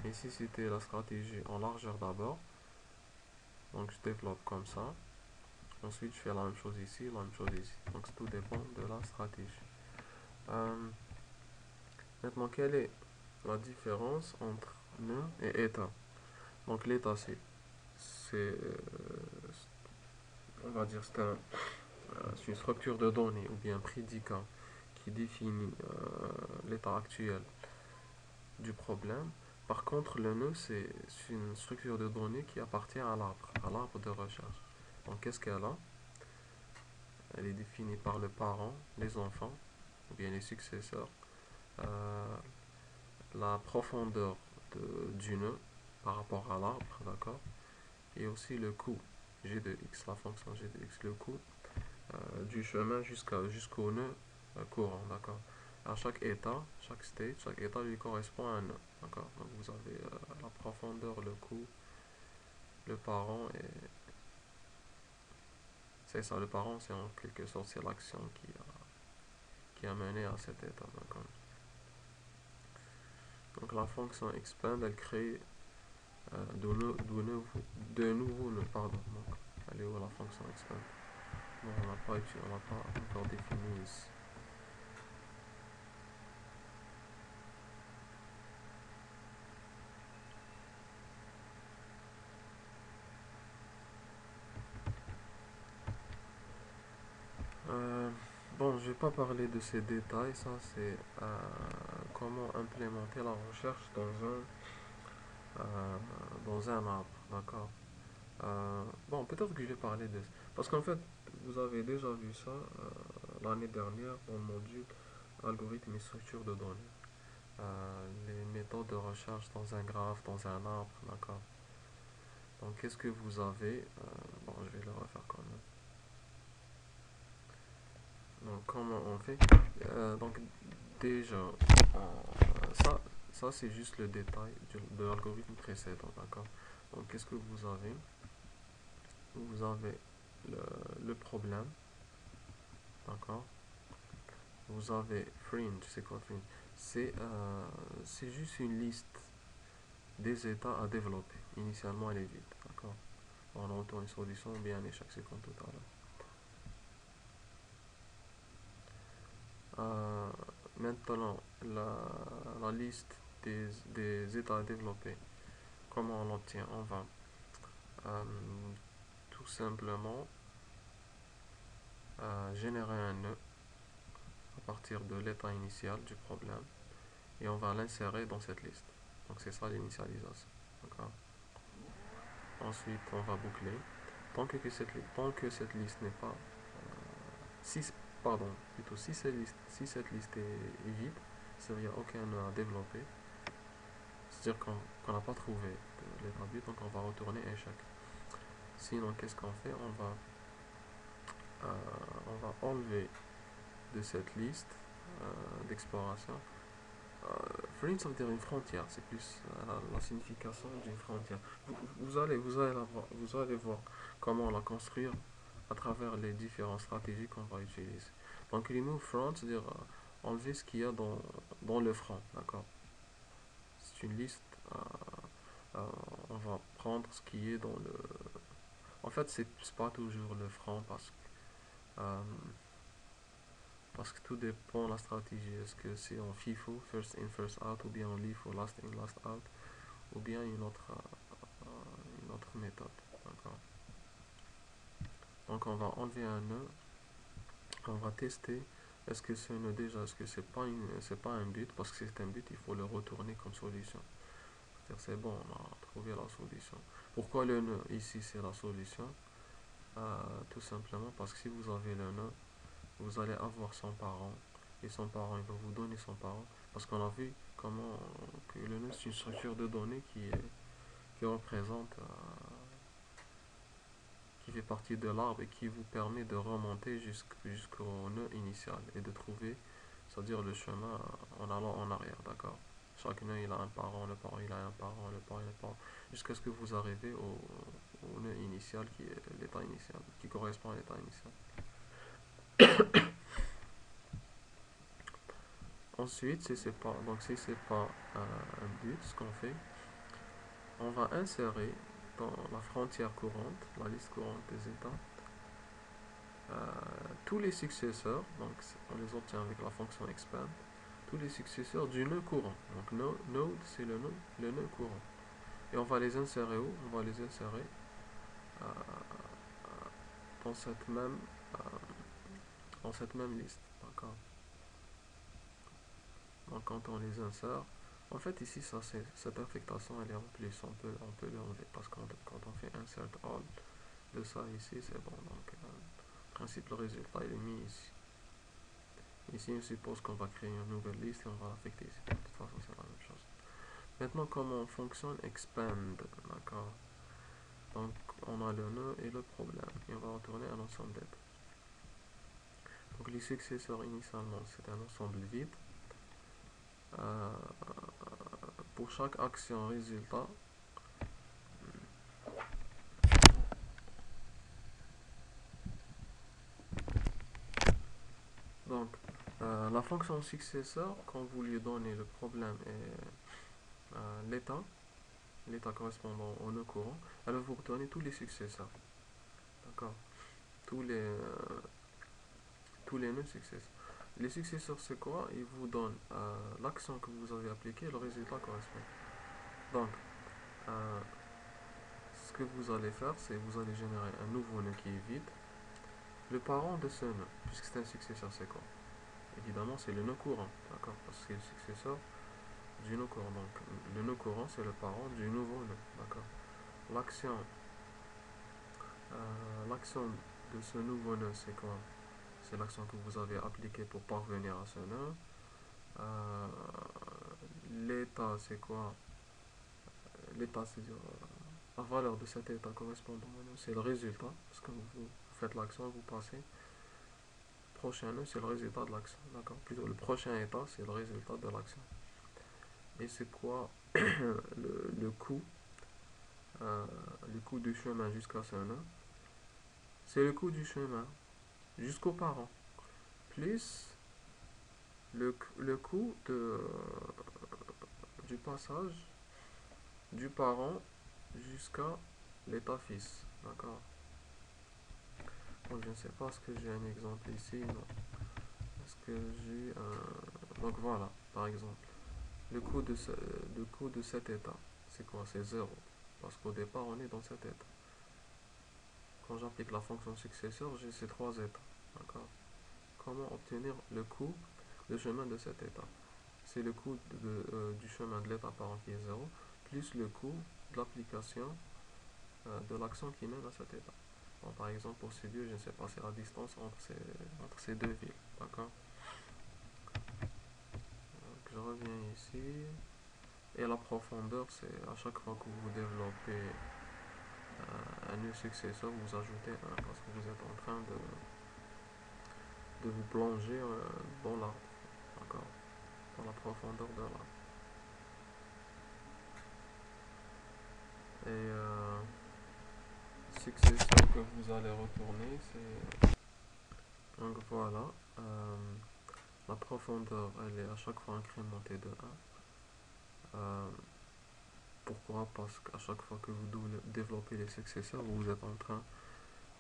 Ici, c'était la stratégie en largeur d'abord, donc je développe comme ça. Ensuite, je fais la même chose ici, la même chose ici. Donc, tout dépend de la stratégie. Maintenant, quelle est la différence entre nœud et état? Donc, l'état, on va dire, c'est une structure de données ou bien un prédicat qui définit l'état actuel du problème. Par contre, le nœud, c'est une structure de données qui appartient à l'arbre de recherche. Donc, qu'est-ce qu'elle a? Elle est définie par le parent, les enfants, ou bien les successeurs, euh, la profondeur du nœud par rapport à l'arbre, d'accord? Et aussi le coût g de x, la fonction g de x, le coût du chemin jusqu'au nœud courant, d'accord? À chaque état, chaque état lui correspond à un nœud, d'accord? Donc vous avez la profondeur, le coût, le parent, et c'est ça, le parent, c'est en quelque sorte, c'est l'action qui a mené à cet état, d'accord? Donc la fonction expand, elle crée de nouveaux nœuds, pardon. Donc, elle est où la fonction expand? Bon, on n'a pas encore défini ici. Bon, je vais pas parler de ces détails, ça c'est comment implémenter la recherche euh, dans un arbre, d'accord? Bon, peut-être que je vais parler de... Parce qu'en fait, vous avez déjà vu ça l'année dernière dans le module algorithme et structure de données. Les méthodes de recherche dans un graphe, dans un arbre, d'accord? Donc, qu'est-ce que vous avez? Bon, je vais le refaire quand même. Donc, comment on fait? Donc, déjà, ça, ça c'est juste le détail de l'algorithme précédent, d'accord? Donc, qu'est-ce que vous avez? Vous avez le problème, d'accord? Vous avez fringe, c'est quoi fringe? C'est juste une liste des états à développer. Initialement, elle est vide, d'accord? On retourne une solution ou bien un échec, c'est comme tout à l'heure. Euh, Maintenant, la liste des états à développer, comment on l'obtient? On va euh, tout simplement générer un nœud à partir de l'état initial du problème et on va l'insérer dans cette liste. Donc c'est ça l'initialisation. D'accord. Ensuite, on va boucler. Tant que cette liste n'est pas... Si, pardon, plutôt si cette liste est vide, c'est-à-dire qu'il n'y a aucun nœud à développer, c'est-à-dire qu'on n'a pas trouvé l'état but, donc on va retourner échec. Sinon, qu'est-ce qu'on fait? On va enlever de cette liste d'exploration. Fringe, ça veut dire une frontière, c'est plus la signification d'une frontière. Vous allez voir comment la construire à travers les différentes stratégies qu'on va utiliser. Donc, remove front, c'est-à-dire enlever ce qu'il y a dans le front, d'accord? C'est une liste, on va prendre ce qui est dans le... En fait, c'est pas toujours le front euh, parce que tout dépend de la stratégie. Est-ce que c'est en FIFO, first in, first out, ou bien en LIFO, last in, last out, ou bien une autre méthode. D'accord. Donc on va enlever un nœud, on va tester est-ce que ce nœud déjà, est-ce que c'est pas un but, parce que si c'est un but, il faut le retourner comme solution. C'est-à-dire c'est bon, on a trouvé la solution. Pourquoi le nœud ici c'est la solution? Tout simplement parce que si vous avez le nœud, vous allez avoir son parent, et son parent il va vous donner son parent, parce qu'on a vu comment que le nœud c'est une structure de données qui représente qui fait partie de l'arbre et qui vous permet de remonter jusqu'au nœud initial et de trouver, c'est-à-dire le chemin en allant en arrière, d'accord? Chaque nœud il a un parent, le parent il a un parent, le parent il a un parent, jusqu'à ce que vous arrivez au nœud initial qui est l'état initial, qui correspond à l'état initial. Ensuite, si c'est pas un but, ce qu'on fait, on va insérer dans la frontière courante, la liste courante des états, tous les successeurs, donc on les obtient avec la fonction expand, tous les successeurs du nœud courant. Donc node c'est le nœud courant. Et on va les insérer où? On va les insérer euh, dans euh, cette même liste. D'accord. Donc quand on les insère, en fait ici cette affectation elle est en plus, on peut l'enlever parce que quand on fait insert all de ça ici c'est bon. Donc en principe le résultat il est mis ici. Ici, on suppose qu'on va créer une nouvelle liste et on va l'affecter ici. De toute façon, c'est la même chose. Maintenant, comment fonctionne expand, d'accord? Donc, on a le nœud et le problème. Et on va retourner un ensemble d'aide. Donc, les successeurs, initialement, c'est un ensemble vide. Euh, pour chaque action résultat, donc, la fonction successeur, quand vous lui donnez le problème et l'état correspondant au nœud courant, elle va vous retourner tous les successeurs. D'accord? Tous les, euh, tous les nœuds successeurs. Les successeurs, c'est quoi? Ils vous donnent l'action que vous avez appliquée et le résultat correspond. Donc, euh, ce que vous allez faire, c'est vous allez générer un nouveau nœud qui est vide. Le parent de ce nœud, puisque c'est un successeur, c'est quoi? Évidemment, c'est le nœud courant, d'accord? Parce que c'est le successeur du nœud courant. Donc, le nœud courant, c'est le parent du nouveau nœud, d'accord? L'action, l'action de ce nouveau nœud, c'est quoi? C'est l'action que vous avez appliquée pour parvenir à ce nœud. Euh, L'état, c'est quoi? L'état, c'est-à-dire la valeur de cet état correspondant au nœud, c'est le résultat. Parce que vous faites l'action, vous passez. Prochain nœud, c'est le résultat de l'action, d'accord? Plutôt, le prochain état, c'est le résultat de l'action. Et c'est quoi le coût, euh, le coût du chemin jusqu'à ce nœud? C'est le coût du chemin jusqu'aux parents, plus le coût du passage du parent jusqu'à l'état fils. D'accord? Donc je ne sais pas, est-ce que j'ai un exemple ici? Non. Est-ce que j'ai un... Donc voilà, par exemple, le coût de cet état, c'est quoi? C'est zéro. Parce qu'au départ, on est dans cet état. Quand j'applique la fonction successeur, j'ai ces trois états. D'accord? Comment obtenir le coût, le chemin de cet état? C'est le coût du chemin de l'état parent qui est zéro, plus le coût de l'application de l'action qui mène à cet état. Bon, par exemple, pour ces deux, je ne sais pas, c'est la distance entre ces deux villes. D'accord? Donc, je reviens ici. Et la profondeur, c'est à chaque fois que vous développez un nœud successeur, vous ajoutez un parce que vous êtes en train de vous plonger dans l'arbre. D'accord? Dans la profondeur de l'arbre. Et successeur que vous allez retourner, c'est... Donc voilà. La profondeur, elle est à chaque fois incrémentée de 1. Pourquoi? Parce qu'à chaque fois que vous développez les successeurs, vous êtes en train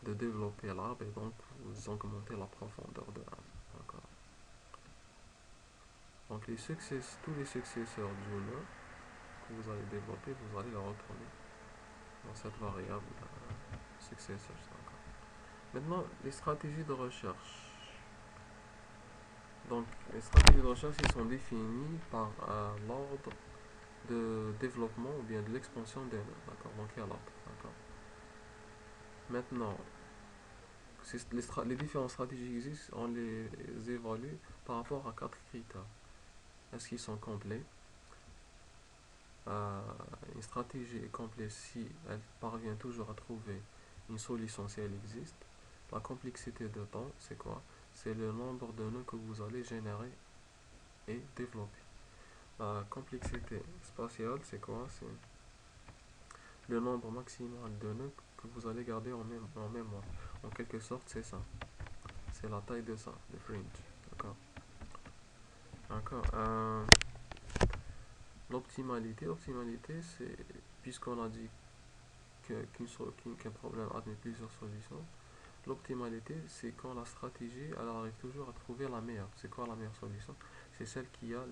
de développer l'arbre et donc vous augmentez la profondeur de 1. D'accord? Donc tous les successeurs du nœud que vous allez développer, vous allez les retourner dans cette variable successeur. Maintenant, les stratégies de recherche. Donc, les stratégies de recherche, ils sont définies par l'ordre de développement ou bien de l'expansion des nœuds. D'accord? Donc, il y a l'ordre. D'accord? Maintenant, les différentes stratégies qui existent, on les évalue par rapport à quatre critères. Est-ce qu'ils sont complets? Une stratégie est complète si elle parvient toujours à trouver une solution si elle existe. La complexité de temps, c'est quoi? C'est le nombre de nœuds que vous allez générer et développer. La complexité spatiale, c'est quoi? C'est le nombre maximal de nœuds que vous allez garder en mémoire. En quelque sorte, c'est ça. C'est la taille de ça, le fringe. D'accord? D'accord. L'optimalité, c'est, puisqu'on a dit qu'un problème admet plusieurs solutions, l'optimalité, c'est quand la stratégie, elle arrive toujours à trouver la meilleure. C'est quoi la meilleure solution? C'est celle qui a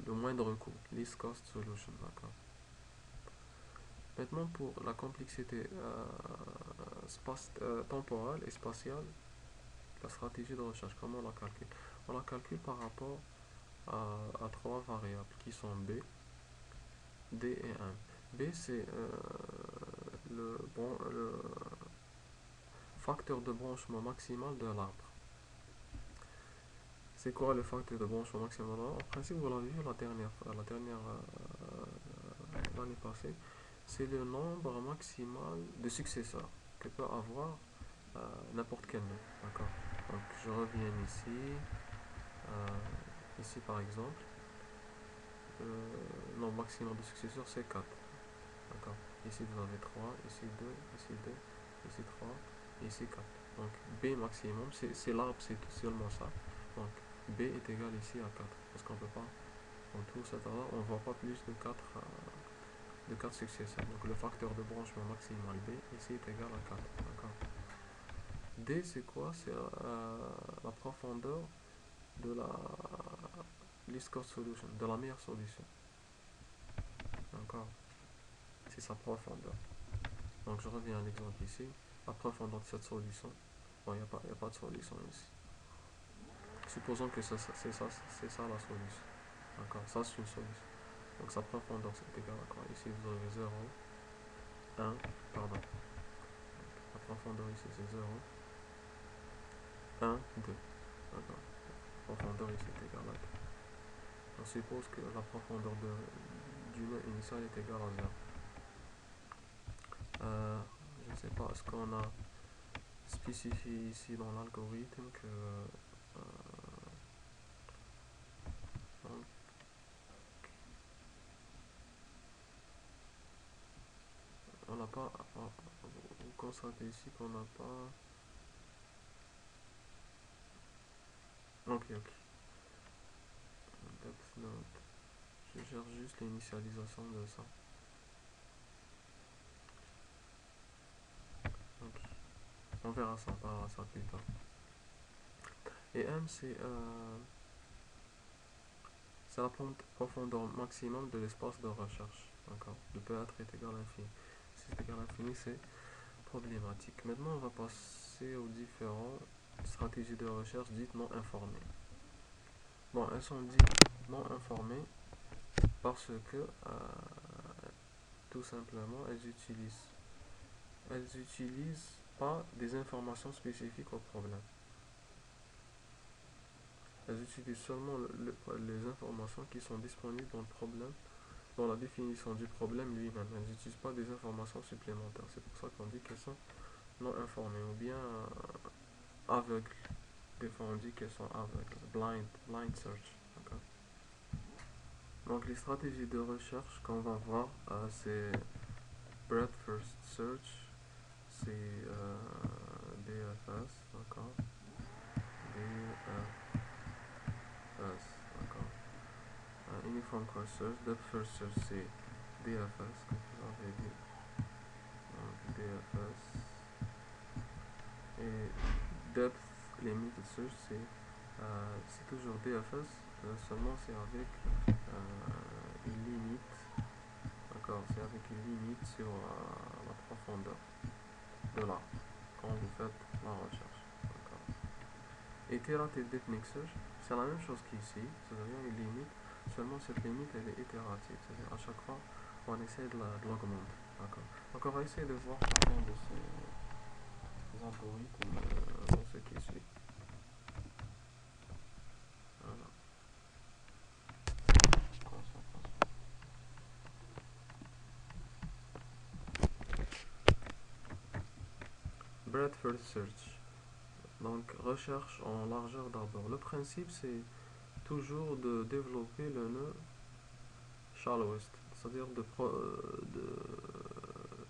le moindre coût, least cost solution. D'accord? Maintenant, pour la complexité temporelle et spatiale, la stratégie de recherche, comment on la calcule? On la calcule par rapport à trois variables qui sont B, D et M. B, c'est le facteur de branchement maximal de l'arbre. C'est quoi le facteur de branchement maximal de l'arbre? En principe, vous l'avez vu l'année passée. C'est le nombre maximal de successeurs que peut avoir n'importe quel nœud. D'accord? Donc, je reviens ici. Ici, par exemple, le nombre maximal de successeurs, c'est 4. D'accord? Ici, vous avez 3, ici 2, ici 2, ici 3, et ici 4. Donc, B maximum, c'est l'arbre, c'est seulement ça. Donc, B est égal ici à 4. Parce qu'on ne peut pas, en tout cet arbre, on ne voit pas plus de 4 successeurs. Donc, le facteur de branchement maximal B, ici, est égal à 4. D'accord? D, c'est quoi? C'est la profondeur de la least cost solution, de la meilleure solution. D'accord? C'est sa profondeur. Donc je reviens à l'exemple ici. La profondeur de cette solution, Bon, il n'y a pas de solution ici. Supposons que c'est ça la solution. D'accord, ça c'est une solution. Donc sa profondeur c'est égal à quoi? Ici vous aurez 0, 1, pardon. La profondeur ici c'est 0, 1, 2. D'accord. La profondeur ici est égale à 2. On suppose que la profondeur du nœud initial est égale à 0. Je ne sais pas, est-ce qu'on a spécifié ici dans l'algorithme que donc, on n'a pas, vous constatez ici qu'on n'a pas, ok, depth node, je gère juste l'initialisation de ça, ok, on verra ça, on parlera ça plus tard. Et M c'est la profondeur maximum de l'espace de recherche, d'accord, le pH est égal à l'infini. Si c'est égal à l'infini, c'est problématique. Maintenant, on va passer aux différentes stratégies de recherche dites non informées. Bon, elles sont dites non informées parce que tout simplement elles utilisent pas des informations spécifiques au problème. Elles utilisent seulement les informations qui sont disponibles dans le problème, dans la définition du problème lui-même. Elles n'utilisent pas des informations supplémentaires. C'est pour ça qu'on dit qu'elles sont non informées ou bien aveugles. Des fois on dit qu'elles sont aveugles. Blind search. Okay. Donc les stratégies de recherche qu'on va voir, c'est Breadth First Search, c'est BFS, d'accord. BFS, d'accord. Uniform Cross Search, Depth First Search, c'est DFS, comme vous avez dit. Donc DFS. Et Depth Limited Search, c'est toujours DFS, seulement c'est avec une limite. D'accord, c'est avec une limite sur la profondeur de l'arbre quand vous faites la recherche. Iterative Deep Search, c'est la même chose qu'ici, c'est-à-dire une limite, seulement cette limite elle est itérative, c'est-à-dire à chaque fois on essaie de l'augmenter. D'accord. Donc on va essayer de voir chacun de ces algorithmes dans ce qui suit. Voilà. Breadth First Search. Donc recherche en largeur d'abord. Le principe c'est toujours de développer le nœud shallowest, c'est-à-dire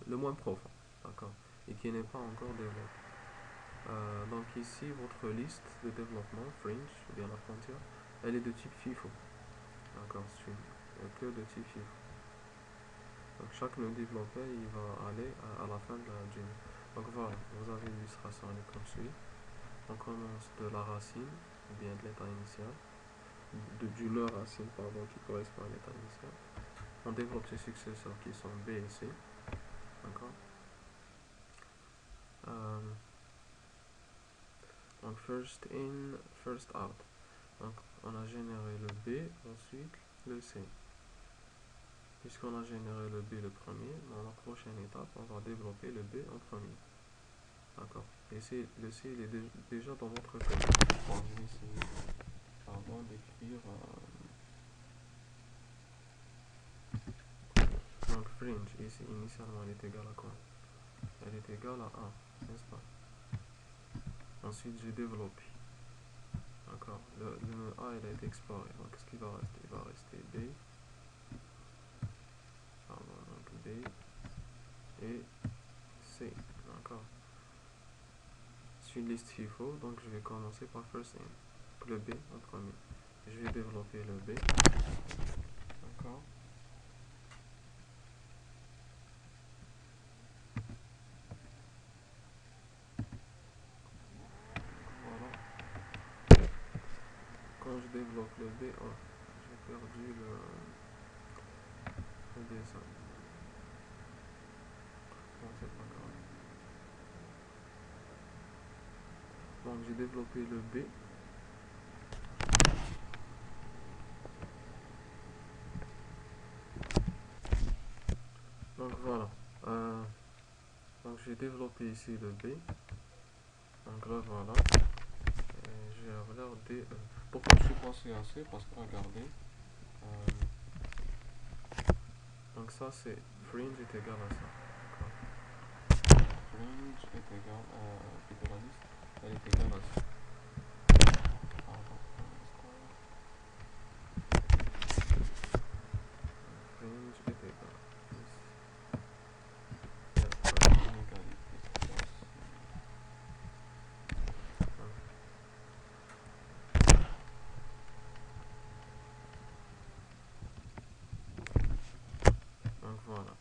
le moins profond, d'accord, et qui n'est pas encore développé. Donc ici, votre liste de développement, fringe, ou bien la frontière, elle est de type FIFO, d'accord, string, que de type FIFO. Donc chaque nœud développé, il va aller à la fin de la journée. Donc voilà, vous avez l'illustration, elle est comme suit. On commence de la racine, ou bien de l'état initial, du nœud racine, pardon, qui correspond à l'état initial. On développe ses successeurs qui sont B et C. D'accord. Donc first in, first out. Donc on a généré le B, ensuite le C. Puisqu'on a généré le B le premier, dans la prochaine étape, on va développer le B en premier. D'accord. Et le C il est déjà dans votre code. Bon, je vais essayer d'écrire. Donc fringe, ici initialement elle est égale à quoi? Elle est égale à 1, n'est-ce pas? Ensuite j'ai développé. D'accord. Le nœud A il a été exploré. Donc qu'est-ce qu'il va rester? Il va rester B. Pardon, donc B et C. D'accord. C'est une liste FIFO, donc je vais commencer par first in. Le B en premier. Je vais développer le B. D'accord. Voilà. Quand je développe le B, oh, j'ai perdu le dessin. Bon, c'est pas grave. Donc j'ai développé le B. Donc voilà. Donc j'ai développé ici le B. Donc là voilà. Et je vais avoir DE. Pourquoi je suis passé à C? Parce que regardez. Donc ça c'est fringe est égal à ça. Fringe est égal à plutôt la liste. Elle est égale à ça. Fringe est égal à inégalité. Donc voilà.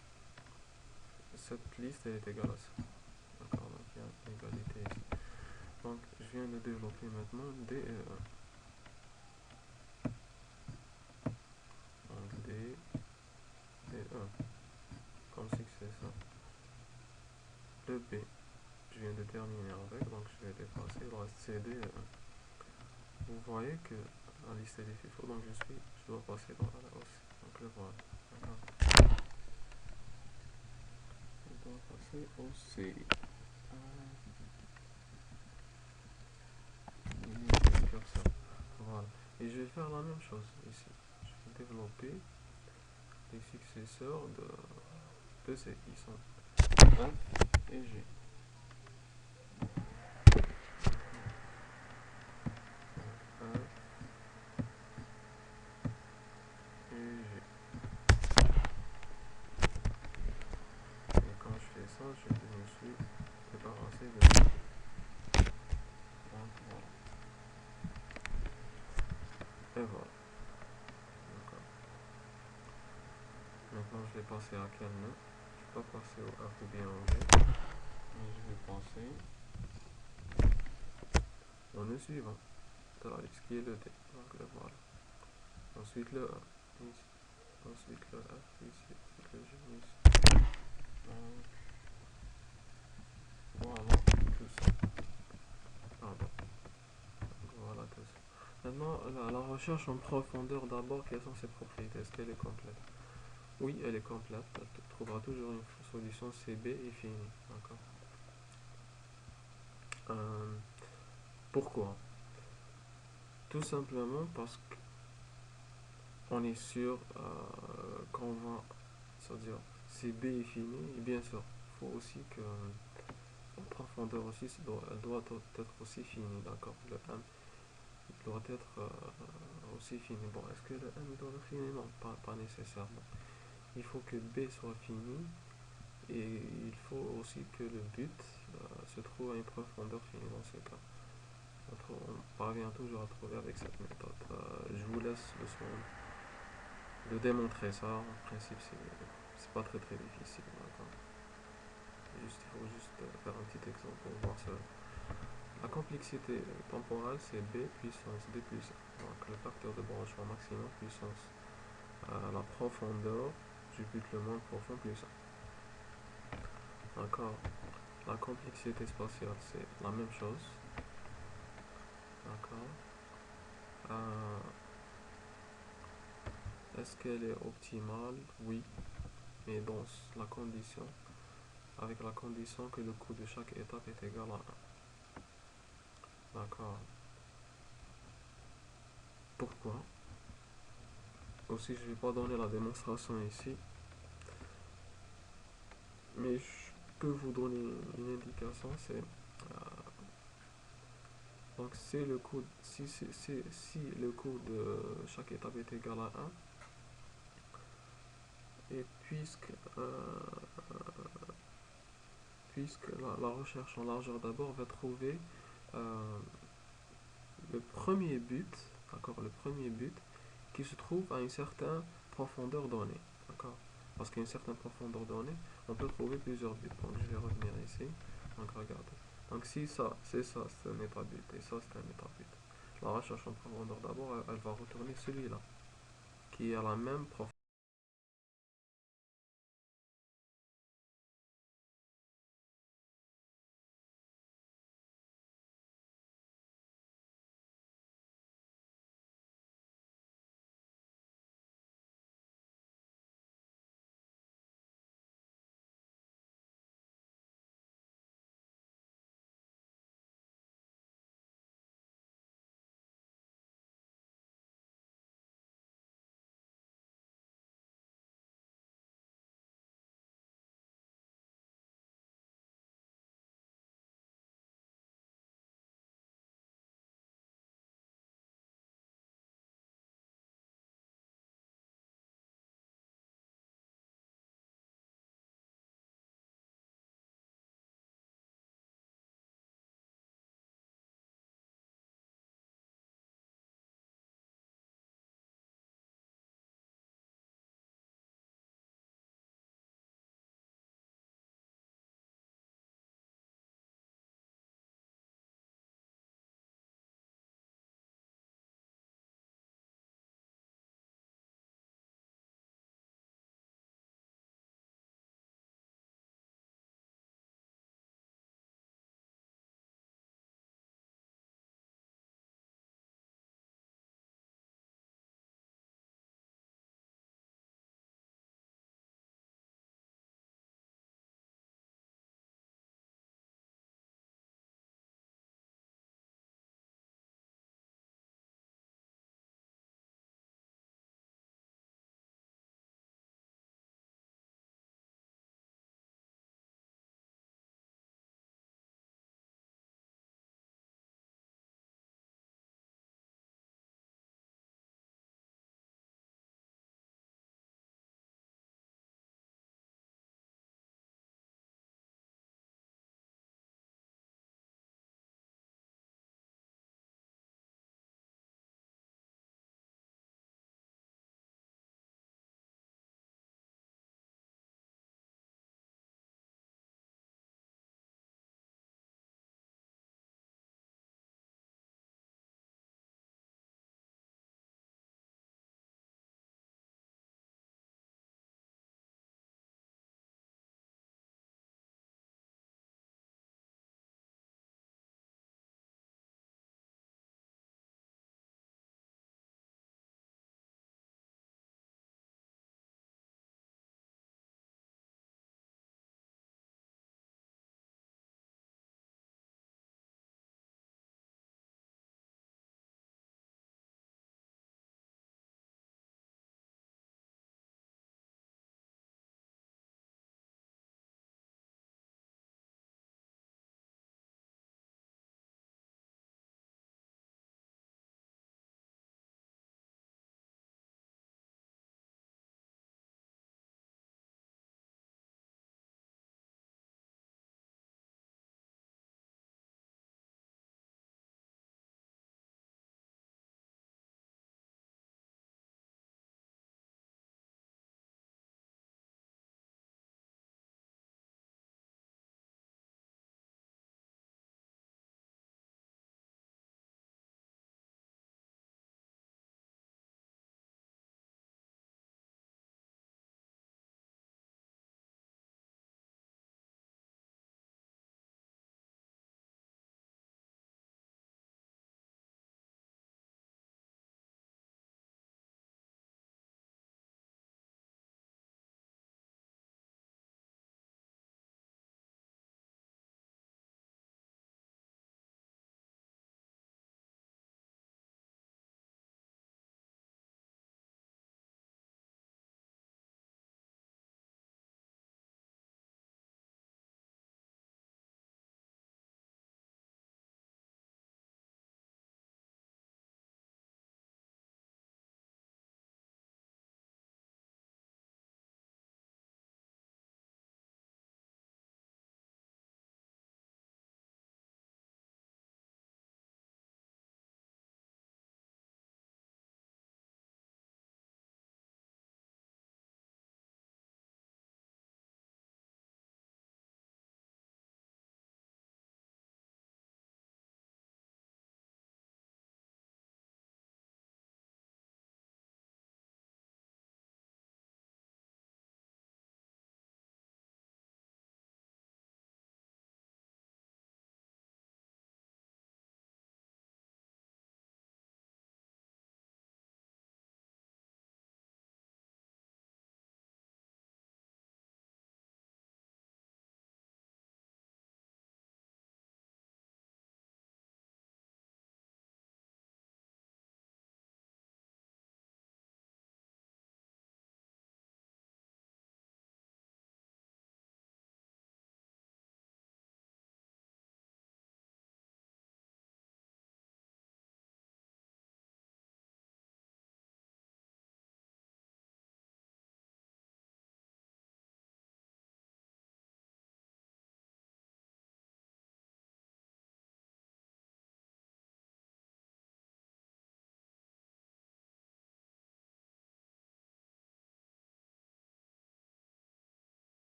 Cette liste elle est égale à ça. D'accord, donc il y a une égalité ici. Donc je viens de développer maintenant D et E. Donc D et E. Comme si c'est ça. Le B, je viens de terminer avec, donc je vais dépasser, il reste C, D et E. Vous voyez que la liste est défaut, donc je dois passer dans la hausse. Donc le voilà. D'accord. Je dois passer au C. Voilà. Et je vais faire la même chose ici. Je vais développer les successeurs de C qui sont F et G. F et G. Et quand je fais ça, je me suis débarrassé de ça. Donc voilà. Et voilà. Maintenant je vais passer à quel nom? Je ne vais pas passer au F ou bien au G, mais je vais passer au nœud suivant de la liste qui est le D. Donc le voilà. Ensuite le A ici. Ensuite le F ici. Ensuite le G ici. Donc voilà tout ça. Pardon. Donc, voilà tout ça. Maintenant la recherche en profondeur d'abord, quelles sont ses propriétés? Est-ce qu'elle est complète? Oui, elle est complète. Tu trouveras toujours une solution CB et finie. D'accord. Pourquoi? Tout simplement parce qu'on est sûr qu'on va, c'est-à-dire CB est fini, et bien sûr, il faut aussi que la profondeur aussi, elle doit être aussi finie, d'accord? Le M il doit être aussi fini. Bon, est-ce que le M doit être fini? Non, pas nécessairement. Il faut que B soit fini et il faut aussi que le but se trouve à une profondeur finie dans ce cas. On parvient toujours à trouver avec cette méthode. Je vous laisse le soin de démontrer ça. En principe, c'est pas très difficile. Il faut juste faire un petit exemple pour voir ça. La complexité temporelle, c'est B puissance B plus 1. Donc le facteur de branchement maximum puissance la profondeur du but le moins profond plus 1. D'accord. La complexité spatiale, c'est la même chose. D'accord. Est-ce qu'elle est optimale? Oui, mais dans la condition, avec la condition que le coût de chaque étape est égal à 1. D'accord. Pourquoi? Aussi, je ne vais pas donner la démonstration ici, mais je peux vous donner une indication. C'est donc si le coût de chaque étape est égal à 1, et puisque la recherche en largeur d'abord va trouver le premier but, d'accord, le premier but qui se trouve à une certaine profondeur donnée, d'accord. Parce qu'à une certaine profondeur donnée, on peut trouver plusieurs buts. Donc je vais revenir ici. Donc regardez. Donc si ça, c'est ça, c'est un état but, et ça, c'est un état but. La recherche en profondeur d'abord, elle va retourner celui-là, qui est à la même profondeur.